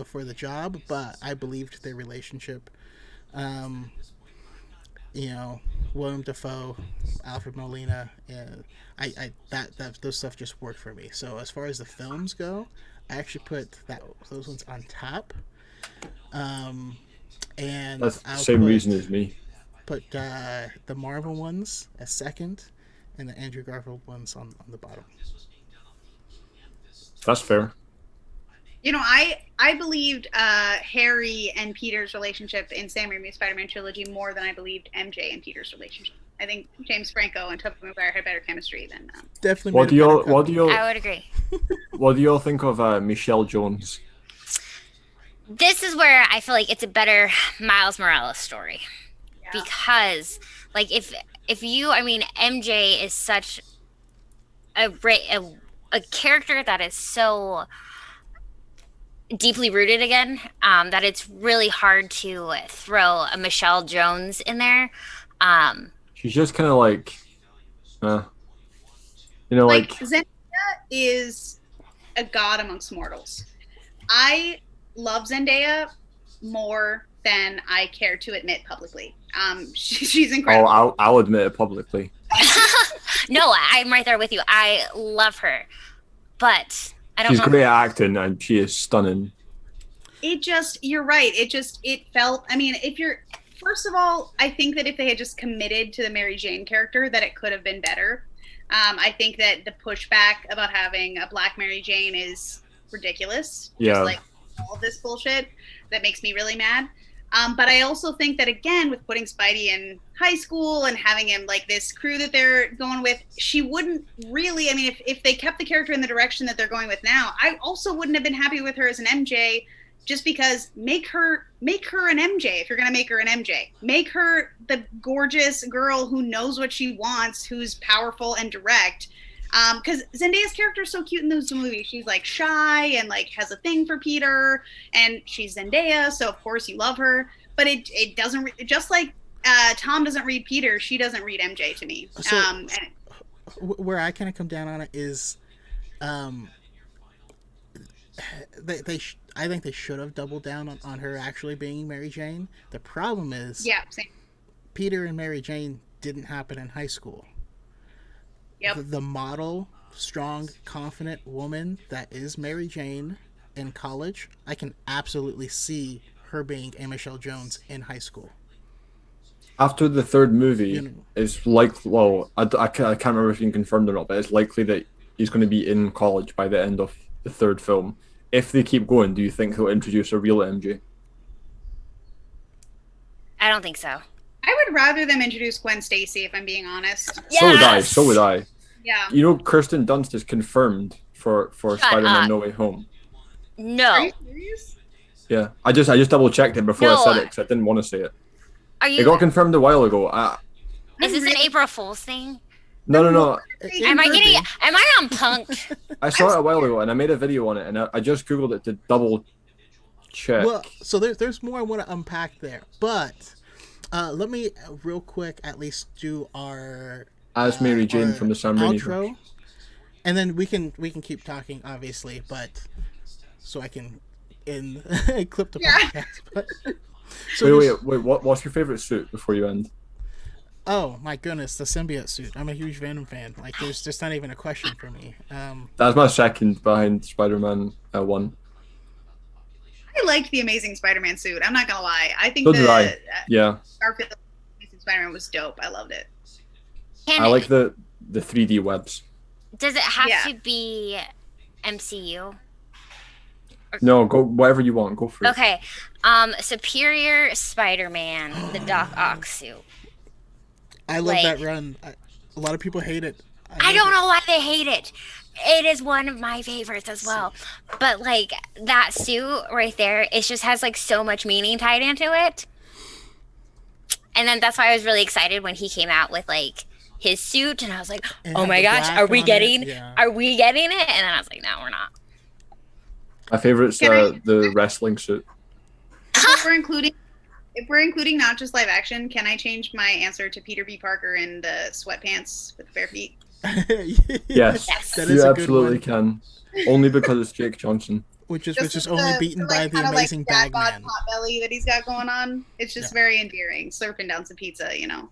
for the job, but I believed their relationship. William Dafoe, Alfred Molina, those stuff just worked for me. So as far as the films go, I actually put those ones on top. And that's the same reason as me. Put the Marvel ones as second, and the Andrew Garfield ones on the bottom. That's fair. I believed Harry and Peter's relationship in Sam Raimi's Spider-Man trilogy more than I believed MJ and Peter's relationship. I think James Franco and Tobey Maguire had better chemistry than. Definitely. What do you? I would agree. What do you all think of Michelle Jones? This is where I feel like it's a better Miles Morales story Yeah. because, like, if you, I mean, MJ is such a character that is so deeply rooted again, that it's really hard to throw a Michelle Jones in there. She's just kind of like, uh, Like like Zendaya is a god amongst mortals. I love Zendaya more than I care to admit publicly. She's oh, incredible. I'll admit it publicly. No, I'm right there with you. I love her, but I don't She's know. great at acting, and she is stunning. You're right. It felt, I mean, first of all, I think that if they had just committed to the Mary Jane character, that it could have been better. I think that the pushback about having a Black Mary Jane is ridiculous. Yeah. Just like all this bullshit that makes me really mad. But I also think that, again, with putting Spidey in high school and having him like this crew that they're going with, she wouldn't really, I mean, if they kept the character in the direction that they're going with now, I also wouldn't have been happy with her as an MJ, just because make her an MJ. If you're going to make her an MJ, make her the gorgeous girl who knows what she wants, who's powerful and direct. Because Zendaya's character is so cute in those movies. She's like shy and like has a thing for Peter, and she's Zendaya, so of course you love her. But it doesn't just like Tom doesn't read Peter, she doesn't read MJ to me. So, where I kind of come down on it is, I think they should have doubled down on her actually being Mary Jane. The problem is, yeah, same. Peter and Mary Jane didn't happen in high school. Yep. The model, strong, confident woman that is Mary Jane in college, I can absolutely see her being a Michelle Jones in high school. After the third movie, it's like, well, I can't remember if you can confirm or not, but it's likely that he's going to be in college by the end of the third film. If they keep going, do you think he'll introduce a real MJ? I don't think so. I would rather them introduce Gwen Stacy, if I'm being honest. Yes! So would I. Yeah. You know, Kirsten Dunst is confirmed for Spider-Man No Way Home. No. Are you serious? Yeah, I just double checked it before I said it because I didn't want to say it. Are you? It got confirmed a while ago. Is this an April Fool's thing? No. Am I on Punk'd? I saw it a while ago and I made a video on it and I just googled it to double check. Well, so there's more I want to unpack there, but let me real quick at least do our As Mary Jane from the Sam Raimi outro, and then we can keep talking, obviously, but so I can clip the podcast. But, so wait. What's your favorite suit before you end? Oh my goodness, the symbiote suit. I'm a huge Venom fan. Like, there's just not even a question for me. That's my second behind Spider-Man 1. I liked the Amazing Spider-Man suit. I'm not gonna lie. I think So did I. Yeah. Garfield Amazing Spider-Man was dope. I loved it. I like the 3D webs. Does it have to be MCU? No, go whatever you want. Go for it. Okay. Superior Spider-Man, the Doc Ock suit. I love that run. A lot of people hate it. I don't know why they hate it. It is one of my favorites as well. But like that suit right there, it just has like so much meaning tied into it. And then that's why I was really excited when he came out with like his suit, and I was like, "Oh my gosh, are we getting it?" And then I was like, "No, we're not." My favorite's the wrestling suit. If we're including not just live action, can I change my answer to Peter B. Parker in the sweatpants with bare feet? Yes, you absolutely can. Only because it's Jake Johnson. Which is only beaten by the amazing dad bod Bagman. pot belly that he's got going on. It's just very endearing, slurping down some pizza, you know.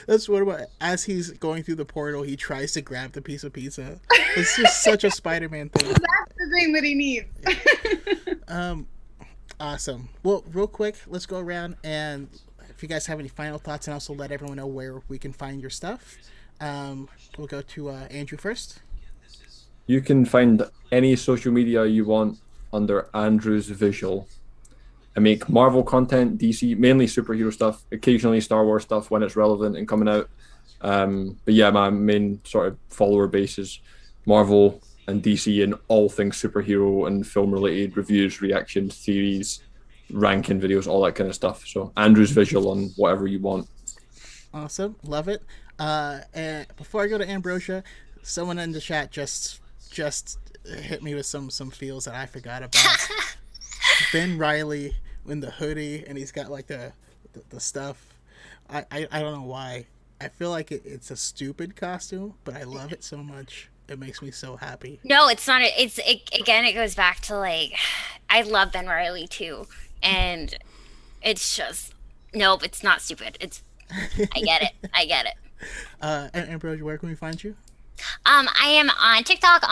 That's what about as he's going through the portal, he tries to grab the piece of pizza. It's just such a Spider-Man thing. That's the thing that he needs. Awesome. Well, real quick, let's go around, and if you guys have any final thoughts, and also let everyone know where we can find your stuff. We'll go to Andrew first. You can find any social media you want under Andrew's Visual. I make Marvel content, DC, mainly superhero stuff, occasionally Star Wars stuff when it's relevant and coming out. But yeah, my main sort of follower base is Marvel, and DC and all things superhero and film related reviews, reactions, theories, ranking videos, all that kind of stuff. So Andrew's Visual on whatever you want. Awesome, love it. And before I go to Ambrosia, someone in the chat just hit me with some feels that I forgot about. Ben Riley in the hoodie, and he's got like the stuff. I don't know why. I feel like it's a stupid costume, but I love it so much. It makes me so happy. No, it's not. Again, it goes back to like, I love Ben Riley too, and it's just nope. It's not stupid. I get it. I get it. And Ambrosia, where can we find you? I am on TikTok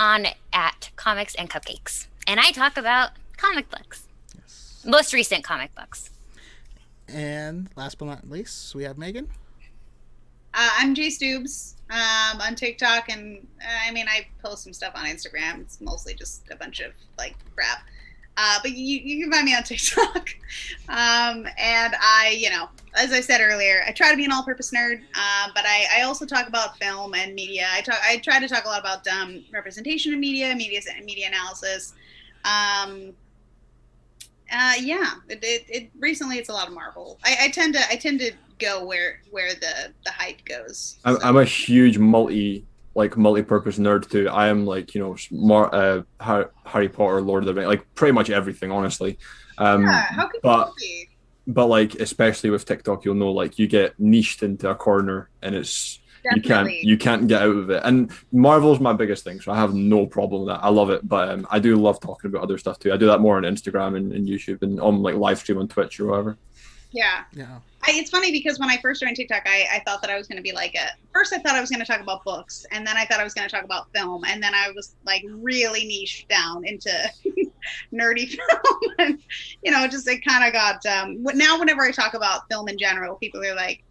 at Comics and Cupcakes, and I talk about comic books. Yes. Most recent comic books. And last but not least, we have Megan. I'm Jay Stoobs on TikTok, and I post some stuff on Instagram. It's mostly just a bunch of like crap. But you can find me on TikTok. And I, as I said earlier, I try to be an all-purpose nerd, but I also talk about film and media. I try to talk a lot about representation of media analysis. Recently it's a lot of Marvel. I tend to go where the hype goes. I'm a huge multi-purpose nerd too. I am like, Harry Potter, Lord of the Rings, like pretty much everything, honestly. How could you be? But like, especially with TikTok, you'll know, like, you get niched into a corner, and it's Definitely. you can't get out of it. And Marvel's my biggest thing, so I have no problem with that. I love it, but I do love talking about other stuff too. I do that more on Instagram and YouTube and on like live stream on Twitch or whatever. Yeah. It's funny because when I first joined TikTok, I thought that I was going to be like first I thought I was going to talk about books, and then I thought I was going to talk about film, and then I was like really niched down into nerdy film, and it kind of got now whenever I talk about film in general, people are like,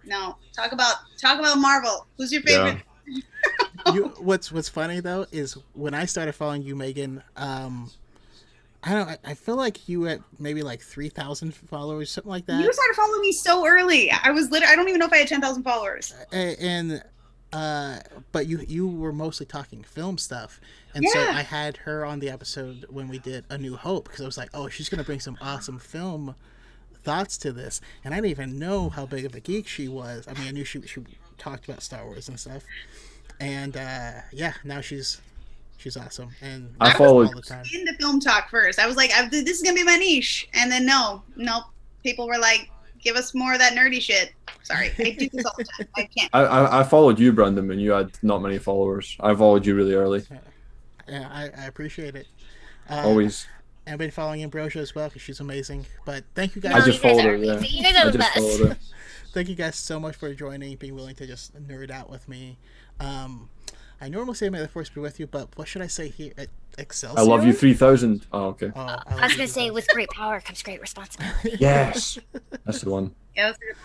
no, talk about Marvel. Who's your favorite? Yeah. What's funny though is when I started following you, Megan, I don't know, I feel like you had maybe like 3,000 followers, something like that. You started following me so early. I don't even know if I had 10,000 followers. But you were mostly talking film stuff. And so I had her on the episode when we did A New Hope, because I was like, oh, she's going to bring some awesome film thoughts to this. And I didn't even know how big of a geek she was. I mean, I knew she talked about Star Wars and stuff. And now she's awesome, and I followed all the time. Into film talk first. I was like, this is gonna be my niche, and then nope. People were like, give us more of that nerdy shit. Sorry, I do this all the time. I can't. I followed you, Brandon, when you had not many followers. I followed you really early. Yeah, I appreciate it. Always. I've been following Ambrosia as well because she's amazing. But thank you guys. I just followed her. Yeah. You guys are the best. Thank you guys so much for joining, being willing to just nerd out with me. I normally say may the force be with you, but what should I say here? Excelsior? I love you 3,000. Oh, okay. Oh, I was going to say, with great power comes great responsibility. Yes. That's the one. Yeah, that's good.